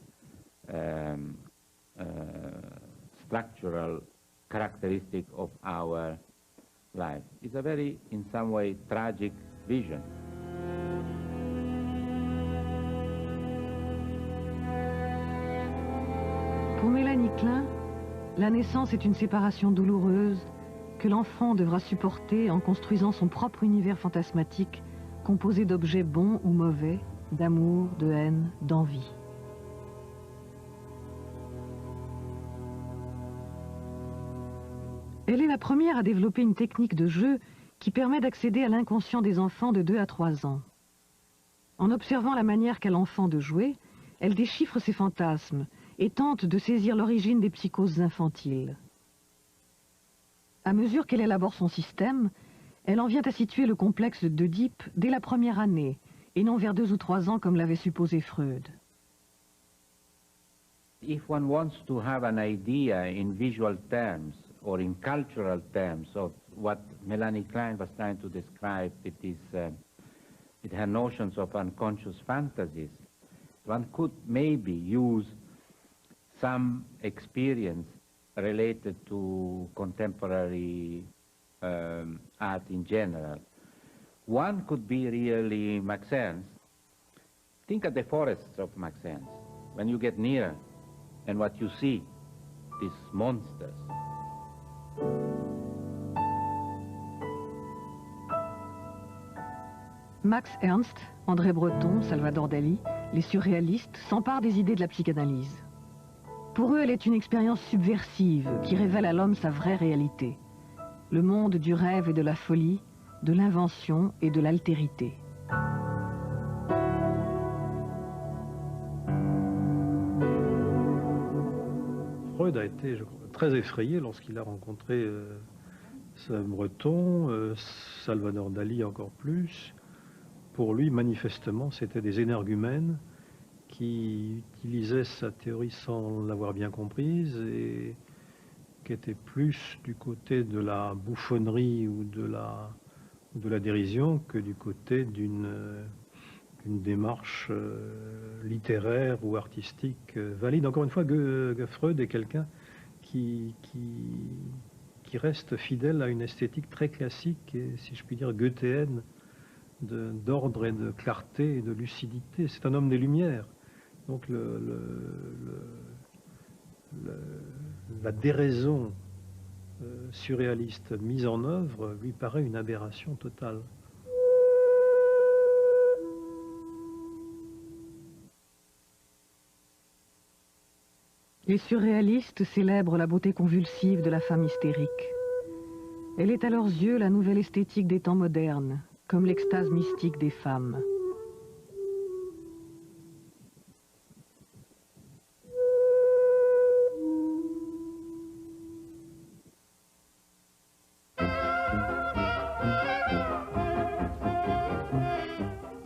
structural characteristic of our life. It's a very, in some way, tragic vision. Pour Mélanie Klein, la naissance est une séparation douloureuse que l'enfant devra supporter en construisant son propre univers fantasmatique composé d'objets bons ou mauvais, d'amour, de haine, d'envie. Elle est la première à développer une technique de jeu qui permet d'accéder à l'inconscient des enfants de 2 à 3 ans. En observant la manière qu'a l'enfant de jouer, elle déchiffre ses fantasmes et tente de saisir l'origine des psychoses infantiles. À mesure qu'elle élabore son système, elle en vient à situer le complexe d'Oedipe dès la première année, et non vers 2 ou 3 ans comme l'avait supposé Freud. If one wants to have an idea in visual terms or in cultural terms of what Melanie Klein was trying to describe with her notions of unconscious fantasies, one could maybe use some experience related to contemporary art in general. One could be really Max Ernst. Think of the forests of Max Ernst. When you get near and what you see, these monsters. Max Ernst, André Breton, Salvador Dali, les surréalistes s'emparent des idées de la psychanalyse. Pour eux, elle est une expérience subversive qui révèle à l'homme sa vraie réalité. Le monde du rêve et de la folie, de l'invention et de l'altérité. Freud a été, je crois, très effrayé lorsqu'il a rencontré Breton, Salvador Dali encore plus. Pour lui, manifestement, c'était des énergumènes qui utilisaient sa théorie sans l'avoir bien comprise et qui était plus du côté de la bouffonnerie ou de la dérision que du côté d'une démarche littéraire ou artistique valide. Encore une fois, Freud est quelqu'un qui reste fidèle à une esthétique très classique et, si je puis dire, goethéenne, d'ordre et de clarté et de lucidité. C'est un homme des Lumières. Donc la déraison surréaliste mise en œuvre lui paraît une aberration totale. Les surréalistes célèbrent la beauté convulsive de la femme hystérique. Elle est à leurs yeux la nouvelle esthétique des temps modernes, comme l'extase mystique des femmes.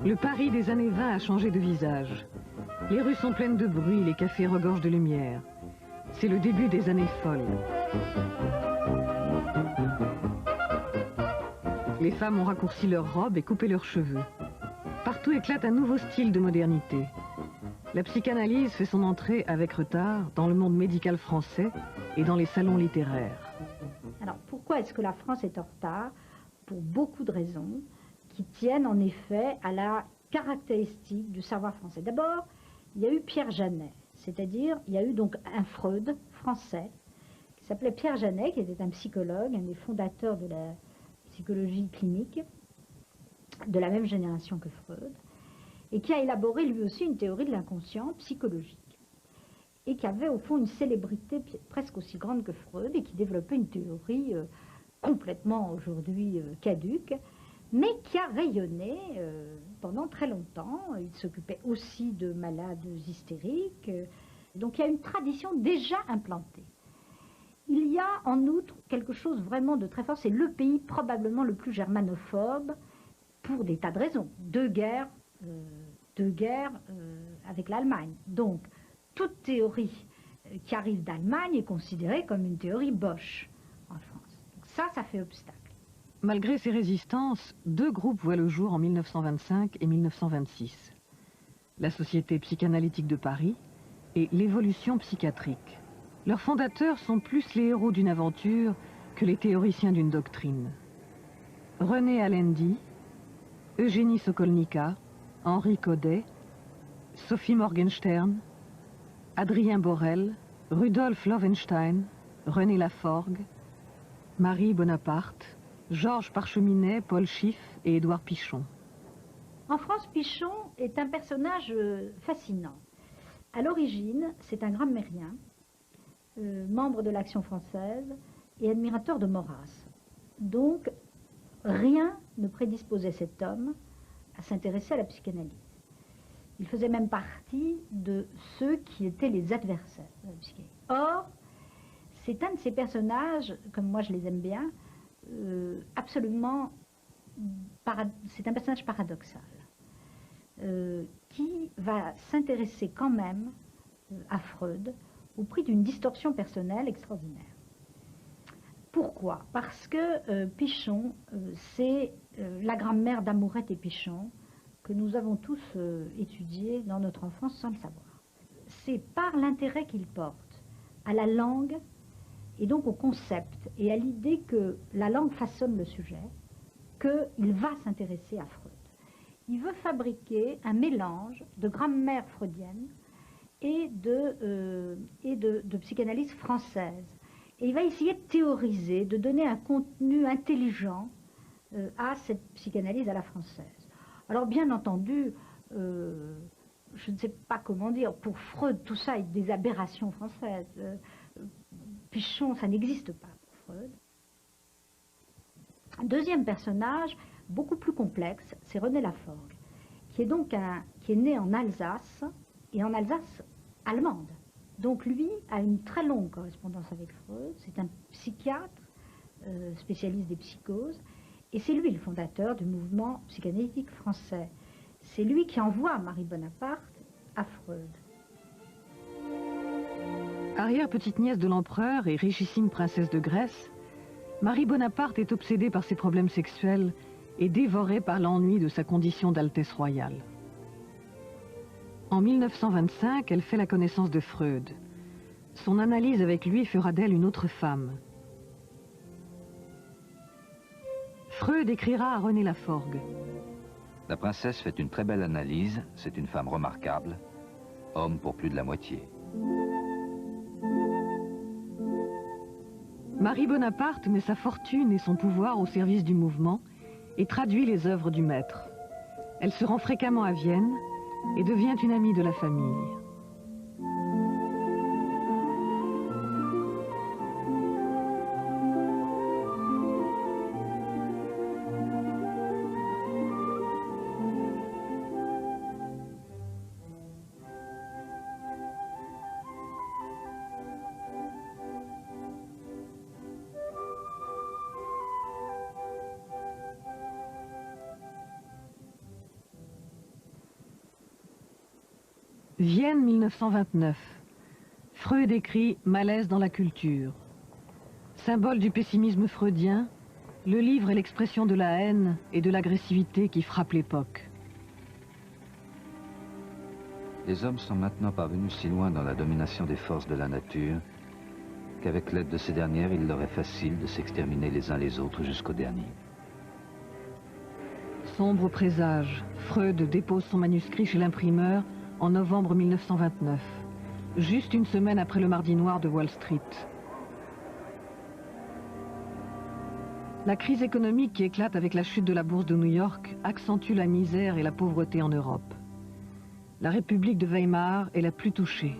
Le Paris des années 20 a changé de visage. Les rues sont pleines de bruit, les cafés regorgent de lumière. C'est le début des années folles. Les femmes ont raccourci leurs robes et coupé leurs cheveux. Partout éclate un nouveau style de modernité. La psychanalyse fait son entrée avec retard dans le monde médical français et dans les salons littéraires. Alors pourquoi est-ce que la France est en retard? Pour beaucoup de raisons qui tiennent en effet à la caractéristique du savoir français. D'abord, il y a eu Pierre Janet, c'est-à-dire il y a eu donc un Freud français qui s'appelait Pierre Janet, qui était un psychologue, un des fondateurs de la psychologie clinique, de la même génération que Freud, et qui a élaboré lui aussi une théorie de l'inconscient psychologique, et qui avait au fond une célébrité presque aussi grande que Freud, et qui développait une théorie complètement aujourd'hui caduque, mais qui a rayonné pendant très longtemps. Il s'occupait aussi de malades hystériques, donc il y a une tradition déjà implantée. Il y a en outre quelque chose vraiment de très fort, c'est le pays probablement le plus germanophobe pour des tas de raisons. Deux guerres avec l'Allemagne. Donc toute théorie qui arrive d'Allemagne est considérée comme une théorie Bosch en France. Donc ça fait obstacle. Malgré ces résistances, deux groupes voient le jour en 1925 et 1926. La Société psychanalytique de Paris et l'Évolution psychiatrique. Leurs fondateurs sont plus les héros d'une aventure que les théoriciens d'une doctrine. René Alendi, Eugénie Sokolnika, Henri Codet, Sophie Morgenstern, Adrien Borel, Rudolf Loewenstein, René Laforgue, Marie Bonaparte, Georges Parcheminet, Paul Schiff et Édouard Pichon. En France, Pichon est un personnage fascinant. À l'origine, c'est un grammairien, membre de l'Action française et admirateur de Maurras. Donc, rien ne prédisposait cet homme à s'intéresser à la psychanalyse. Il faisait même partie de ceux qui étaient les adversaires de la psychanalyse. Or, c'est un de ces personnages, comme moi je les aime bien, c'est un personnage paradoxal qui va s'intéresser quand même à Freud au prix d'une distorsion personnelle extraordinaire. Pourquoi? Parce que Pichon, c'est la grammaire d'Amourette et Pichon que nous avons tous étudié dans notre enfance sans le savoir. C'est par l'intérêt qu'il porte à la langue et donc au concept et à l'idée que la langue façonne le sujet, qu'il va s'intéresser à Freud. Il veut fabriquer un mélange de grammaire freudienne et de psychanalyse française. Et il va essayer de théoriser, de donner un contenu intelligent à cette psychanalyse à la française. Alors bien entendu, je ne sais pas comment dire, pour Freud, tout ça est des aberrations françaises. Pichon, ça n'existe pas pour Freud. Un deuxième personnage, beaucoup plus complexe, c'est René Laforgue, qui est né en Alsace, et en Alsace allemande. Donc lui a une très longue correspondance avec Freud, c'est un psychiatre, spécialiste des psychoses, et c'est lui le fondateur du mouvement psychanalytique français. C'est lui qui envoie Marie Bonaparte à Freud. Arrière-petite-nièce de l'empereur et richissime princesse de Grèce, Marie Bonaparte est obsédée par ses problèmes sexuels et dévorée par l'ennui de sa condition d'altesse royale. En 1925, elle fait la connaissance de Freud. Son analyse avec lui fera d'elle une autre femme. Freud écrira à René Laforgue. La princesse fait une très belle analyse, c'est une femme remarquable, homme pour plus de la moitié. Marie Bonaparte met sa fortune et son pouvoir au service du mouvement et traduit les œuvres du maître. Elle se rend fréquemment à Vienne et devient une amie de la famille. Vienne 1929. Freud écrit « Malaise dans la culture ». Symbole du pessimisme freudien, le livre est l'expression de la haine et de l'agressivité qui frappent l'époque. Les hommes sont maintenant parvenus si loin dans la domination des forces de la nature qu'avec l'aide de ces dernières, il leur est facile de s'exterminer les uns les autres jusqu'au dernier. Sombre présage, Freud dépose son manuscrit chez l'imprimeur en novembre 1929, juste une semaine après le Mardi Noir de Wall Street. La crise économique qui éclate avec la chute de la bourse de New York accentue la misère et la pauvreté en Europe. La République de Weimar est la plus touchée.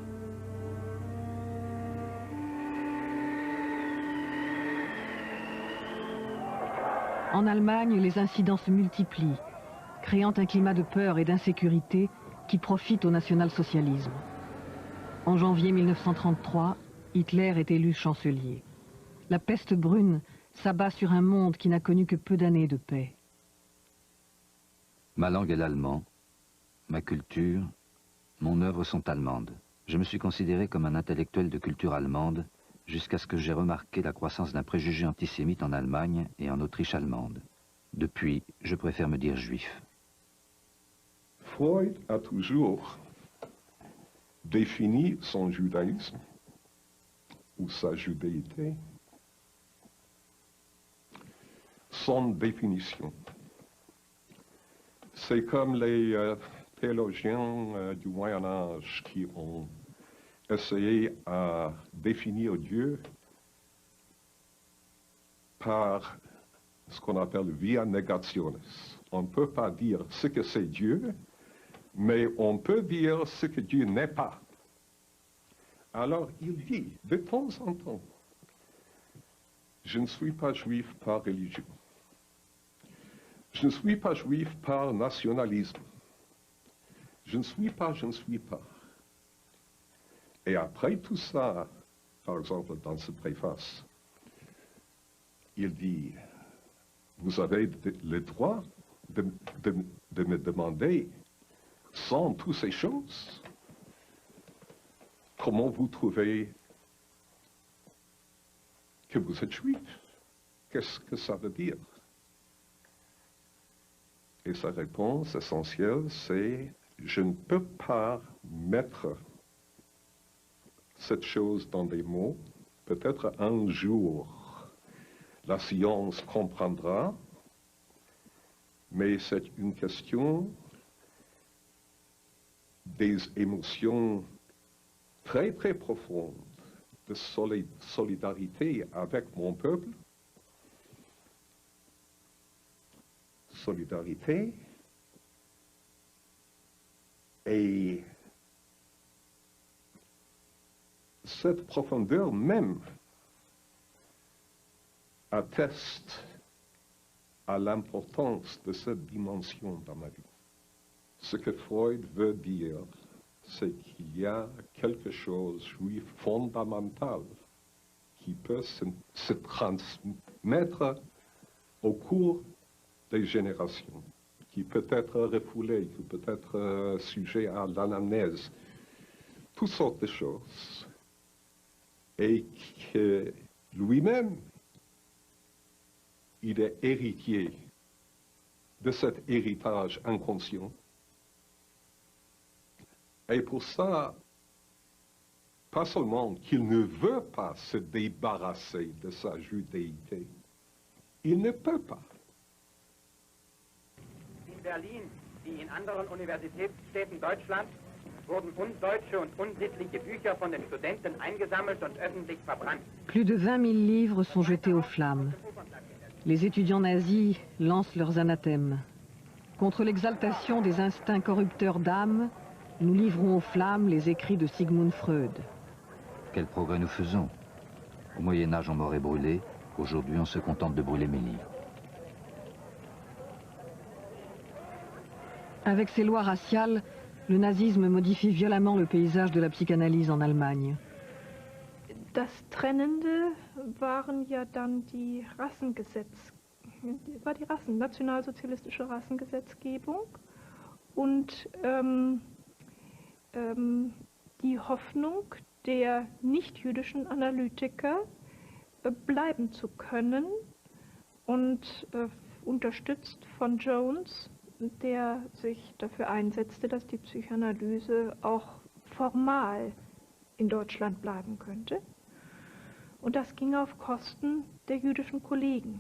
En Allemagne, les incidents se multiplient, créant un climat de peur et d'insécurité qui profite au national-socialisme. En janvier 1933, Hitler est élu chancelier. La peste brune s'abat sur un monde qui n'a connu que peu d'années de paix. Ma langue est l'allemand, ma culture, mon œuvre sont allemandes. Je me suis considéré comme un intellectuel de culture allemande jusqu'à ce que j'ai remarqué la croissance d'un préjugé antisémite en Allemagne et en Autriche allemande. Depuis, je préfère me dire juif. Freud a toujours défini son judaïsme ou sa judéité sans définition. C'est comme les théologiens du Moyen Âge qui ont essayé à définir Dieu par ce qu'on appelle via negationis. On ne peut pas dire ce que c'est Dieu, mais on peut dire ce que Dieu n'est pas. Alors il dit, de temps en temps, je ne suis pas juif par religion. Je ne suis pas juif par nationalisme. Je ne suis pas. Et après tout ça, par exemple dans ce préface, il dit, vous avez le droit de me demander, sans toutes ces choses, comment vous trouvez que vous êtes juif? Qu'est-ce que ça veut dire? Et sa réponse essentielle, c'est « Je ne peux pas mettre cette chose dans des mots. Peut-être un jour, la science comprendra, mais c'est une question des émotions très très profondes de solidarité avec mon peuple, solidarité et cette profondeur même atteste à l'importance de cette dimension dans ma vie. Ce que Freud veut dire, c'est qu'il y a quelque chose de juif fondamental qui peut se transmettre au cours des générations, qui peut être refoulé, qui peut être sujet à l'anamnèse, toutes sortes de choses. et que lui-même, il est héritier de cet héritage inconscient. Et pour ça, pas seulement qu'il ne veut pas se débarrasser de sa judéité, il ne peut pas. In Berlin, wie in anderen Universitätsstädten Deutschlands, wurden undeutsche und unsittliche Bücher von den Studenten eingesammelt und öffentlich verbrannt. Plus de 20 000 livres sont jetés aux flammes. Les étudiants nazis lancent leurs anathèmes. Contre l'exaltation des instincts corrupteurs d'âme, nous livrons aux flammes les écrits de Sigmund Freud. Quel progrès nous faisons. Au Moyen-Âge, on m'aurait brûlé. Aujourd'hui, on se contente de brûler mes livres. Avec ses lois raciales, le nazisme modifie violemment le paysage de la psychanalyse en Allemagne. Das Trennende waren ja dann die nationalsozialistische Rassengesetzgebung und die Hoffnung der nicht-jüdischen Analytiker bleiben zu können und unterstützt von Jones, der sich dafür einsetzte, dass die Psychoanalyse auch formal in Deutschland bleiben könnte. Und das ging auf Kosten der jüdischen Kollegen.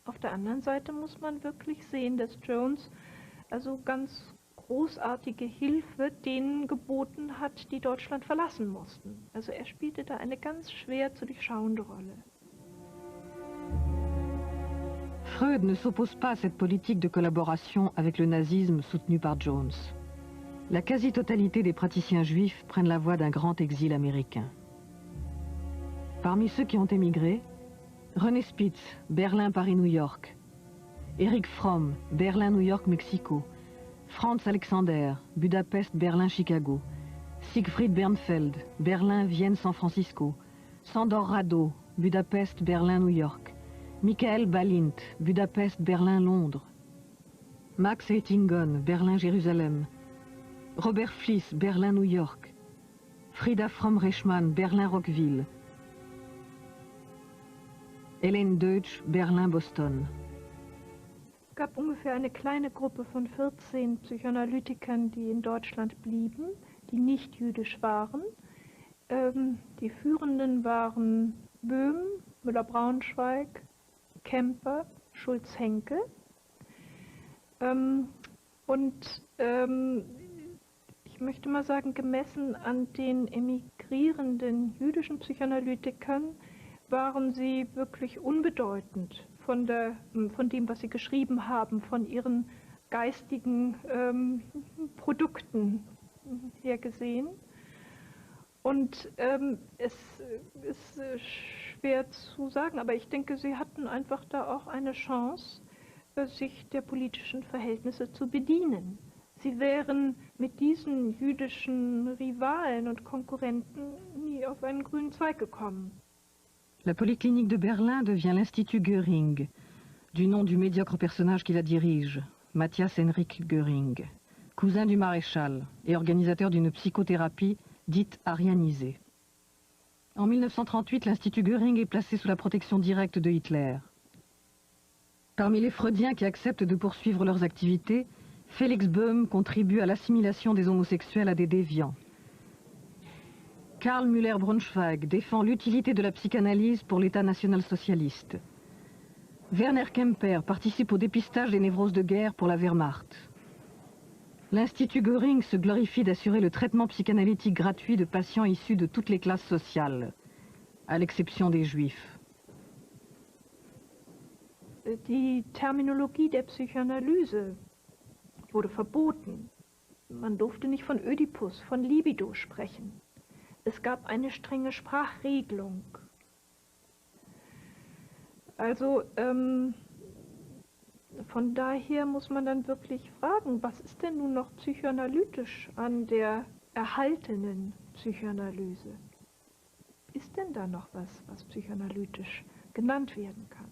Auf der anderen Seite muss man wirklich sehen, dass Jones also ganz großartige Hilfe denen geboten hat, die Deutschland verlassen mussten. Also er spielte da eine ganz schwer zu durchschauende Rolle. Freud ne s'oppose pas à cette politique de collaboration avec le nazisme soutenue par Jones. La quasi-totalité des praticiens juifs prennent la voie d'un grand exil américain. Parmi ceux qui ont émigré, René Spitz, Berlin-Paris-New York, Eric Fromm, Berlin-New York-Mexico, Franz Alexander, Budapest-Berlin-Chicago, Siegfried Bernfeld, Berlin-Vienne-San Francisco, Sandor Rado, Budapest-Berlin-New York, Michael Balint, Budapest-Berlin-Londres, Max Eitingon, Berlin-Jérusalem, Robert Fliss, Berlin-New York, Frida Fromm-Reichmann, Berlin-Rockville, Hélène Deutsch, Berlin-Boston. Es gab ungefähr eine kleine Gruppe von 14 Psychoanalytikern, die in Deutschland blieben, die nicht jüdisch waren. Die Führenden waren Böhm, Müller-Braunschweig, Kemper, Schulz-Henke. Ich möchte mal sagen, gemessen an den emigrierenden jüdischen Psychoanalytikern waren sie wirklich unbedeutend von dem, was sie geschrieben haben, von ihren geistigen Produkten her gesehen. Und es ist schwer zu sagen, aber ich denke, sie hatten einfach da auch eine Chance, sich der politischen Verhältnisse zu bedienen. Sie wären mit diesen jüdischen Rivalen und Konkurrenten nie auf einen grünen Zweig gekommen. La Polyclinique de Berlin devient l'Institut Göring, du nom du médiocre personnage qui la dirige, Matthias Henrik Göring, cousin du maréchal et organisateur d'une psychothérapie dite arianisée. En 1938, l'Institut Göring est placé sous la protection directe de Hitler. Parmi les freudiens qui acceptent de poursuivre leurs activités, Félix Boehm contribue à l'assimilation des homosexuels à des déviants. Karl Müller-Braunschweig défend l'utilité de la psychanalyse pour l'État national-socialiste. Werner Kemper participe au dépistage des névroses de guerre pour la Wehrmacht. L'Institut Göring se glorifie d'assurer le traitement psychanalytique gratuit de patients issus de toutes les classes sociales, à l'exception des Juifs. Die Terminologie der Psychoanalyse wurde verboten. Man durfte nicht von Ödipus, von Libido sprechen. Es gab eine strenge Sprachregelung. Also von daher muss man dann wirklich fragen, was ist denn nun noch psychoanalytisch an der erhaltenen Psychoanalyse? Ist denn da noch was, was psychoanalytisch genannt werden kann?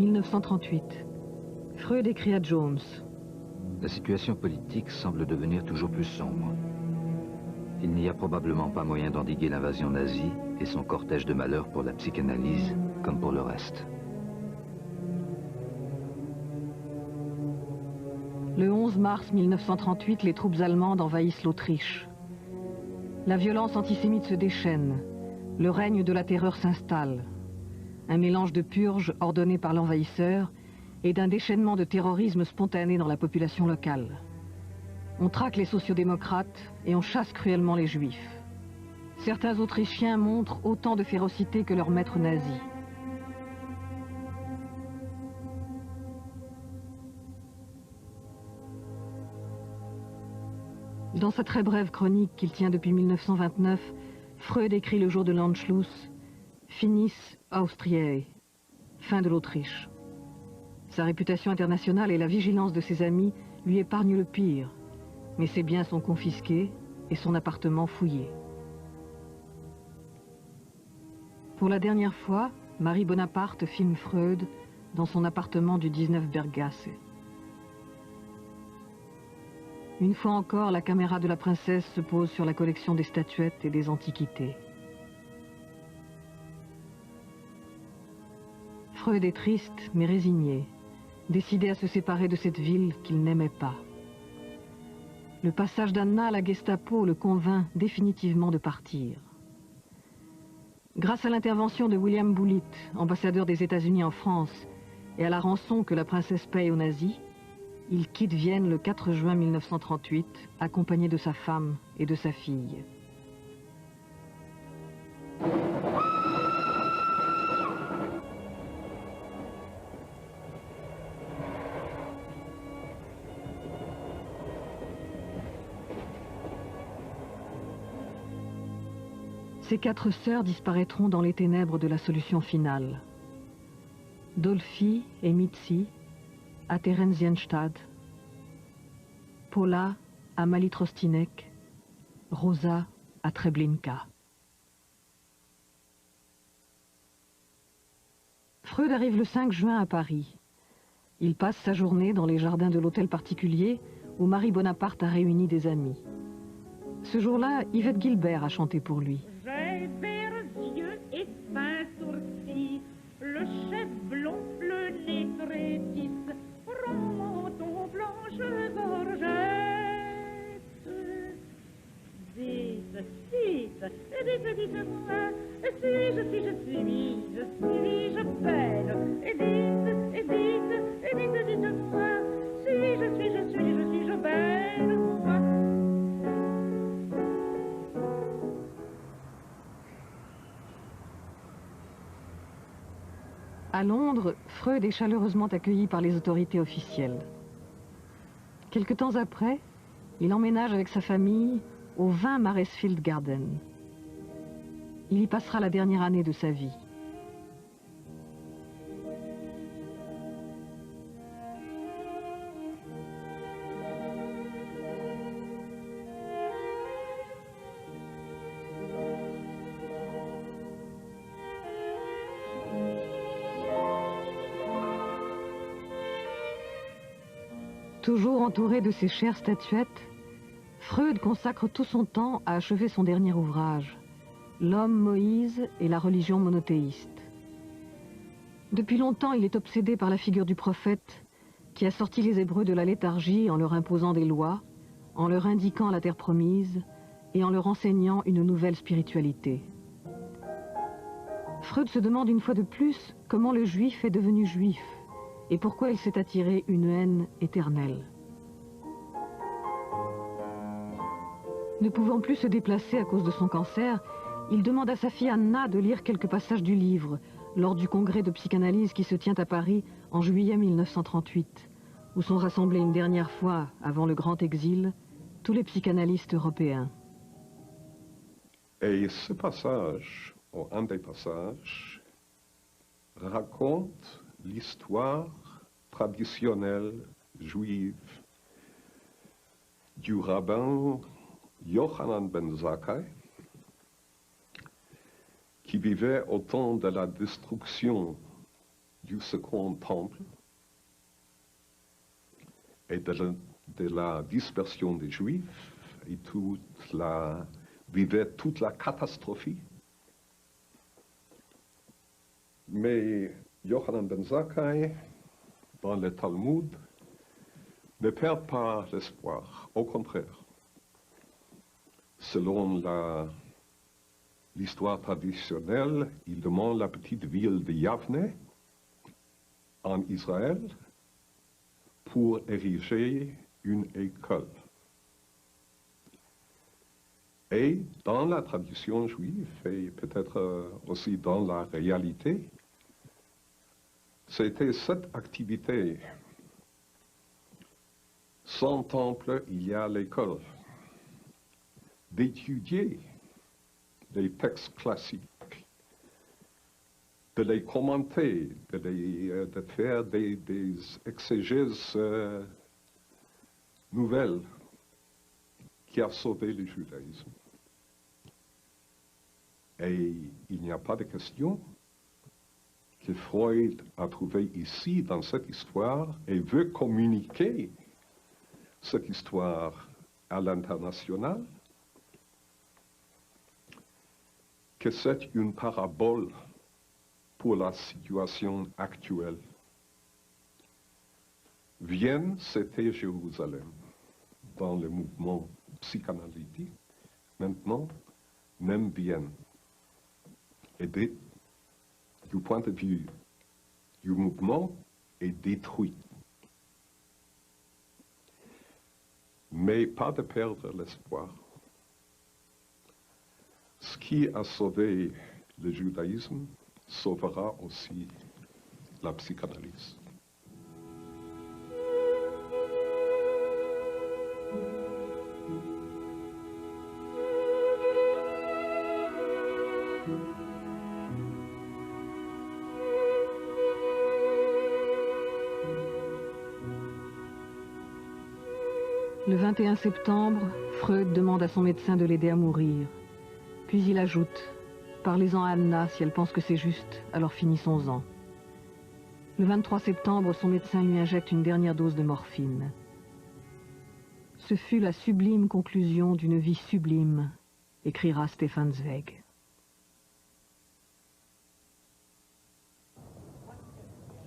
1938. Freud écrit à Jones. La situation politique semble devenir toujours plus sombre. Il n'y a probablement pas moyen d'endiguer l'invasion nazie et son cortège de malheurs pour la psychanalyse comme pour le reste. Le 11 mars 1938, les troupes allemandes envahissent l'Autriche. La violence antisémite se déchaîne. Le règne de la terreur s'installe. Un mélange de purges ordonnées par l'envahisseur et d'un déchaînement de terrorisme spontané dans la population locale. On traque les sociodémocrates et on chasse cruellement les juifs. Certains Autrichiens montrent autant de férocité que leurs maîtres nazis. Dans sa très brève chronique qu'il tient depuis 1929, Freud écrit le jour de l'Anschluss « Finis Austriae », fin de l'Autriche. Sa réputation internationale et la vigilance de ses amis lui épargnent le pire, mais ses biens sont confisqués et son appartement fouillé. Pour la dernière fois, Marie Bonaparte filme Freud dans son appartement du 19 Berggasse. Une fois encore, la caméra de la princesse se pose sur la collection des statuettes et des antiquités. Freud est triste mais résigné, décidé à se séparer de cette ville qu'il n'aimait pas. Le passage d'Anna à la Gestapo le convainc définitivement de partir. Grâce à l'intervention de William Bullitt, ambassadeur des États-Unis en France, et à la rançon que la princesse paye aux nazis, il quitte Vienne le 4 juin 1938, accompagné de sa femme et de sa fille. Ces 4 sœurs disparaîtront dans les ténèbres de la solution finale. Dolphy et Mitzi à Theresienstadt, Paula à Malitrostinek, Rosa à Treblinka. Freud arrive le 5 juin à Paris. Il passe sa journée dans les jardins de l'hôtel particulier où Marie Bonaparte a réuni des amis. Ce jour-là, Yvette Gilbert a chanté pour lui. J'ai verts yeux et fins sourcils, le chef blond, le nez très tisse, rond menton, blanche gorgette. Dites, dites-moi, suis-je belle? Et dites-moi, suis-je belle, moi? À Londres, Freud est chaleureusement accueilli par les autorités officielles. Quelque temps après, il emménage avec sa famille au 20 Maresfield Garden. Il y passera la dernière année de sa vie. Toujours entouré de ses chères statuettes, Freud consacre tout son temps à achever son dernier ouvrage, L'homme Moïse et la religion monothéiste. Depuis longtemps, il est obsédé par la figure du prophète qui a sorti les Hébreux de la léthargie en leur imposant des lois, en leur indiquant la terre promise et en leur enseignant une nouvelle spiritualité. Freud se demande une fois de plus comment le juif est devenu juif et pourquoi il s'est attiré une haine éternelle. Ne pouvant plus se déplacer à cause de son cancer, il demande à sa fille Anna de lire quelques passages du livre lors du congrès de psychanalyse qui se tient à Paris en juillet 1938, où sont rassemblés une dernière fois, avant le grand exil, tous les psychanalystes européens. Et ce passage, ou un des passages, raconte l'histoire traditionnelle juive du rabbin Yochanan ben Zakkai, qui vivait au temps de la destruction du second temple et de la dispersion des Juifs et vivait toute la catastrophe. Mais Yochanan ben Zakkai, dans le Talmud, ne perd pas l'espoir, au contraire. Selon l'histoire traditionnelle, il demande la petite ville de Yavne, en Israël, pour ériger une école. Et dans la tradition juive, et peut-être aussi dans la réalité, c'était cette activité. Sans temple, il y a l'école. D'étudier les textes classiques, de les commenter, de faire des exégèses nouvelles qui a sauvé le judaïsme. Et il n'y a pas de question que Freud a trouvé ici, dans cette histoire, et veut communiquer cette histoire à l'international, que c'est une parabole pour la situation actuelle. Vienne, c'était Jérusalem, dans le mouvement psychanalytique. Maintenant, même Vienne. Et du point de vue du mouvement, est détruit. Mais pas de perdre l'espoir. Ce qui a sauvé le judaïsme sauvera aussi la psychanalyse. Le 21 septembre, Freud demande à son médecin de l'aider à mourir. Puis il ajoute « Parlez-en à Anna, si elle pense que c'est juste, alors finissons-en ». Le 23 septembre, son médecin lui injecte une dernière dose de morphine. Ce fut la sublime conclusion d'une vie sublime, écrira Stefan Zweig.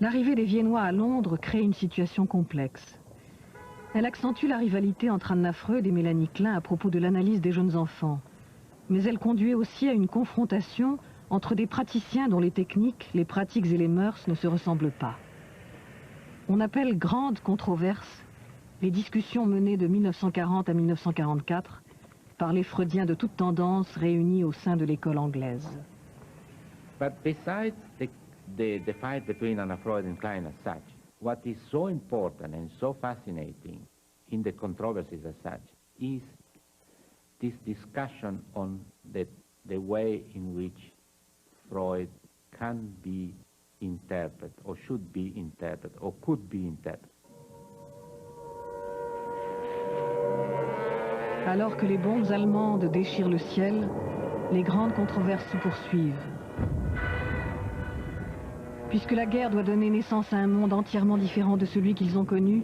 L'arrivée des Viennois à Londres crée une situation complexe. Elle accentue la rivalité entre Anna Freud et Mélanie Klein à propos de l'analyse des jeunes enfants. Mais elle conduit aussi à une confrontation entre des praticiens dont les techniques, les pratiques et les mœurs ne se ressemblent pas. On appelle grande controverse les discussions menées de 1940 à 1944 par les Freudiens de toutes tendances réunis au sein de l'école anglaise. But besides the fight between Anna Freud and Klein as such, what is so important and so fascinating in the controversies as such is this discussion on the way in which Freud can be interpreted, or should be interpreted, or could be interpreted. Alors que les bombes allemandes déchirent le ciel, les grandes controverses se poursuivent. Puisque la guerre doit donner naissance à un monde entièrement différent de celui qu'ils ont connu,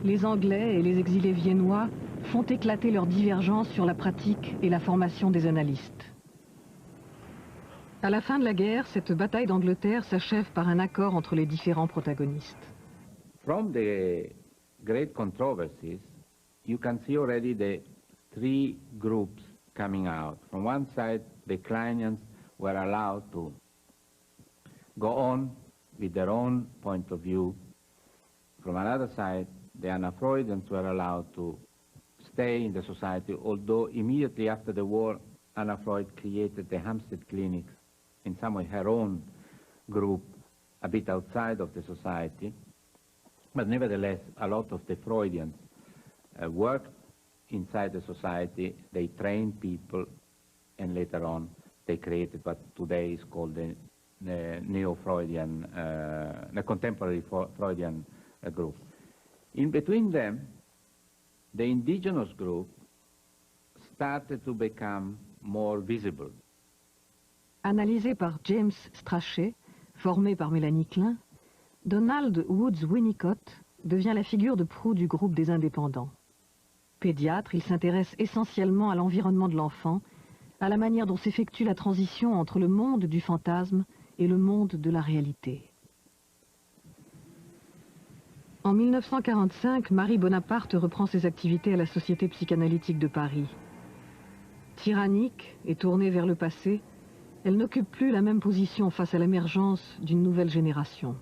les Anglais et les exilés viennois font éclater leurs divergences sur la pratique et la formation des analystes. À la fin de la guerre, cette bataille d'Angleterre s'achève par un accord entre les différents protagonistes. From the great controversies, you can see already the three groups coming out. From one side, the Kleinians were allowed to go on with their own point of view. From another side, the Anna Freudians were allowed to stay in the society, although immediately after the war, Anna Freud created the Hampstead Clinics, in some way her own group, a bit outside of the society. But nevertheless, a lot of the Freudians worked inside the society, they trained people, and later on they created what today is called the neo-Freudian, the contemporary Freudian group. In between them, the indigenous group started to become more visible. Analysé par James Strachey, formé par Mélanie Klein, Donald Woods Winnicott devient la figure de proue du groupe des indépendants. Pédiatre, il s'intéresse essentiellement à l'environnement de l'enfant, à la manière dont s'effectue la transition entre le monde du fantasme et le monde de la réalité. En 1945, Marie Bonaparte reprend ses activités à la Société psychanalytique de Paris. Tyrannique et tournée vers le passé, elle n'occupe plus la même position face à l'émergence d'une nouvelle génération.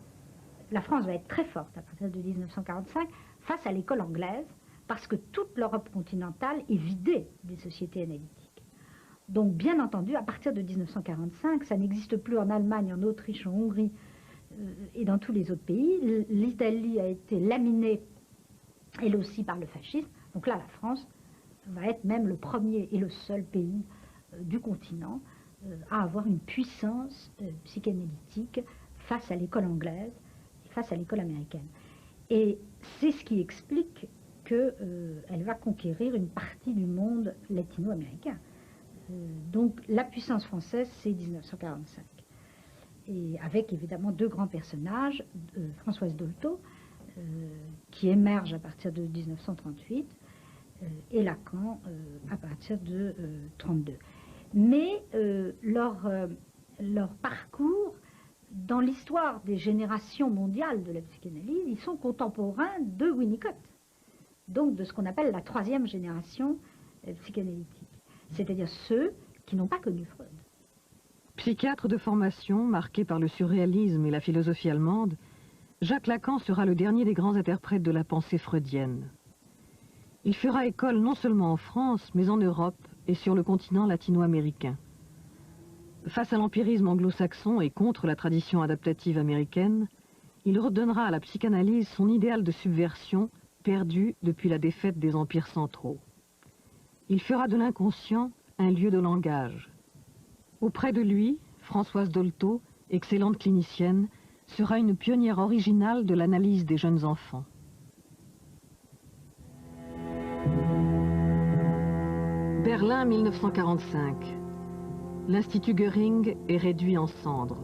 La France va être très forte à partir de 1945 face à l'école anglaise, parce que toute l'Europe continentale est vidée des sociétés analytiques. Donc, bien entendu, à partir de 1945, ça n'existe plus en Allemagne, en Autriche, en Hongrie et dans tous les autres pays. L'Italie a été laminée, elle aussi, par le fascisme. Donc là, la France va être même le premier et le seul pays du continent à avoir une puissance psychanalytique face à l'école anglaise et face à l'école américaine. Et c'est ce qui explique qu'elle va conquérir une partie du monde latino-américain. Donc la puissance française, c'est 1945. Et avec évidemment deux grands personnages, Françoise Dolto, qui émerge à partir de 1938, et Lacan à partir de 1932. Mais leur parcours, dans l'histoire des générations mondiales de la psychanalyse, ils sont contemporains de Winnicott, donc de ce qu'on appelle la troisième génération psychanalytique, c'est-à-dire ceux qui n'ont pas connu Freud. Psychiatre de formation, marqué par le surréalisme et la philosophie allemande, Jacques Lacan sera le dernier des grands interprètes de la pensée freudienne. Il fera école non seulement en France, mais en Europe et sur le continent latino-américain. Face à l'empirisme anglo-saxon et contre la tradition adaptative américaine, il redonnera à la psychanalyse son idéal de subversion perdu depuis la défaite des empires centraux. Il fera de l'inconscient un lieu de langage. Auprès de lui, Françoise Dolto, excellente clinicienne, sera une pionnière originale de l'analyse des jeunes enfants. Berlin 1945. L'Institut Göring est réduit en cendres.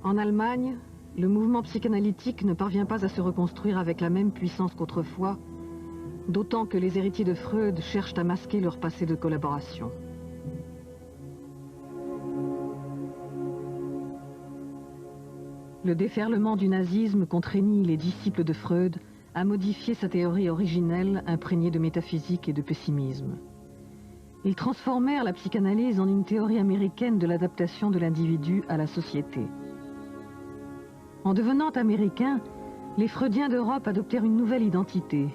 En Allemagne, le mouvement psychanalytique ne parvient pas à se reconstruire avec la même puissance qu'autrefois, d'autant que les héritiers de Freud cherchent à masquer leur passé de collaboration. Le déferlement du nazisme contraignit les disciples de Freud à modifier sa théorie originelle imprégnée de métaphysique et de pessimisme. Ils transformèrent la psychanalyse en une théorie américaine de l'adaptation de l'individu à la société. En devenant américains, les Freudiens d'Europe adoptèrent une nouvelle identité.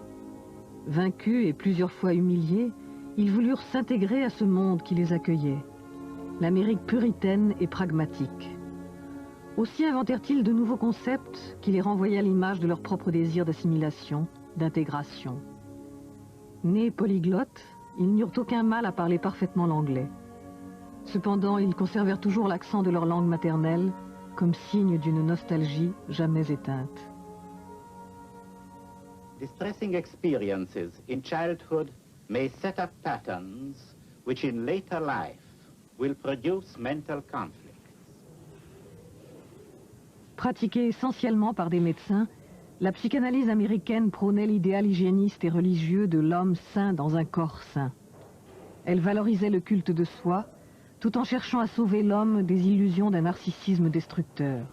Vaincus et plusieurs fois humiliés, ils voulurent s'intégrer à ce monde qui les accueillait, l'Amérique puritaine et pragmatique. Aussi inventèrent-ils de nouveaux concepts qui les renvoyaient à l'image de leur propre désir d'assimilation, d'intégration. Nés polyglottes, ils n'eurent aucun mal à parler parfaitement l'anglais. Cependant, ils conservèrent toujours l'accent de leur langue maternelle, comme signe d'une nostalgie jamais éteinte. Distressing experiences in childhood may set up patterns which in later life will produce mental conflicts. Pratiquée essentiellement par des médecins, la psychanalyse américaine prônait l'idéal hygiéniste et religieux de l'homme sain dans un corps sain. Elle valorisait le culte de soi, tout en cherchant à sauver l'homme des illusions d'un narcissisme destructeur.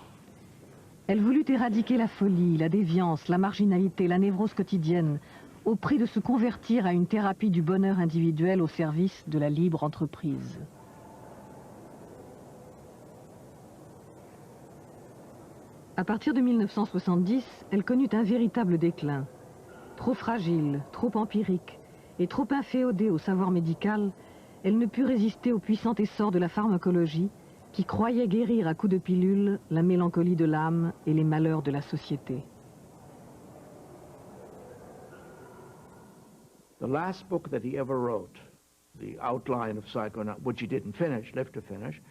Elle voulut éradiquer la folie, la déviance, la marginalité, la névrose quotidienne, au prix de se convertir à une thérapie du bonheur individuel au service de la libre entreprise. À partir de 1970, elle connut un véritable déclin. Trop fragile, trop empirique et trop inféodée au savoir médical, elle ne put résister au puissant essor de la pharmacologie qui croyait guérir à coups de pilule la mélancolie de l'âme et les malheurs de la société. The last book that he ever wrote, the outline of psychoanalysis, which he didn't finish, lived to finish,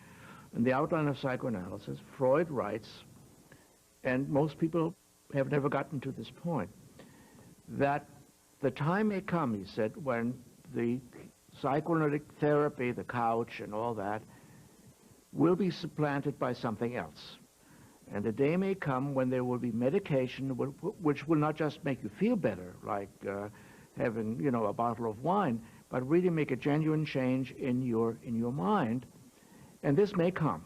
and the outline of psychoanalysis, Freud writes, and most people have never gotten to this point, that the time may come, he said, when the psychoanalytic therapy, the couch and all that, will be supplanted by something else. And the day may come when there will be medication which will not just make you feel better, like having, you know, a bottle of wine, but really make a genuine change in your mind. And this may come.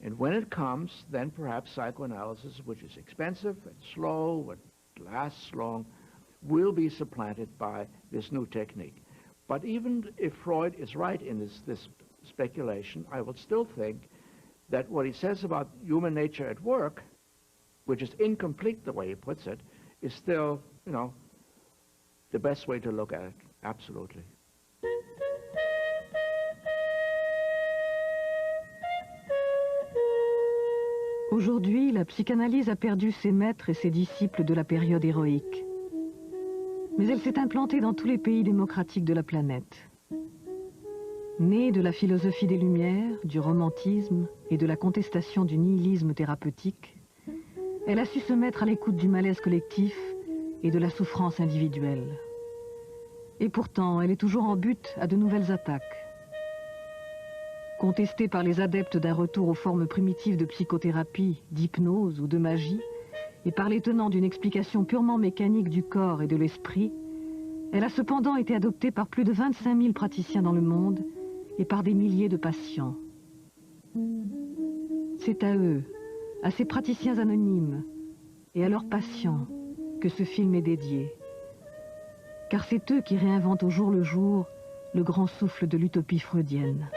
And when it comes, then perhaps psychoanalysis, which is expensive and slow, but lasts long, will be supplanted by this new technique. But even if Freud is right in this speculation, I would still think that what he says about human nature at work, which is incomplete the way he puts it, is still, you know, the best way to look at it, absolutely. Aujourd'hui, la psychanalyse a perdu ses maîtres et ses disciples de la période héroïque. Mais elle s'est implantée dans tous les pays démocratiques de la planète. Née de la philosophie des Lumières, du romantisme et de la contestation du nihilisme thérapeutique, elle a su se mettre à l'écoute du malaise collectif et de la souffrance individuelle. Et pourtant, elle est toujours en butte à de nouvelles attaques. Contestée par les adeptes d'un retour aux formes primitives de psychothérapie, d'hypnose ou de magie, et par les tenants d'une explication purement mécanique du corps et de l'esprit, elle a cependant été adoptée par plus de 25 000 praticiens dans le monde et par des milliers de patients. C'est à eux, à ces praticiens anonymes et à leurs patients que ce film est dédié. Car c'est eux qui réinventent au jour le jour le grand souffle de l'utopie freudienne.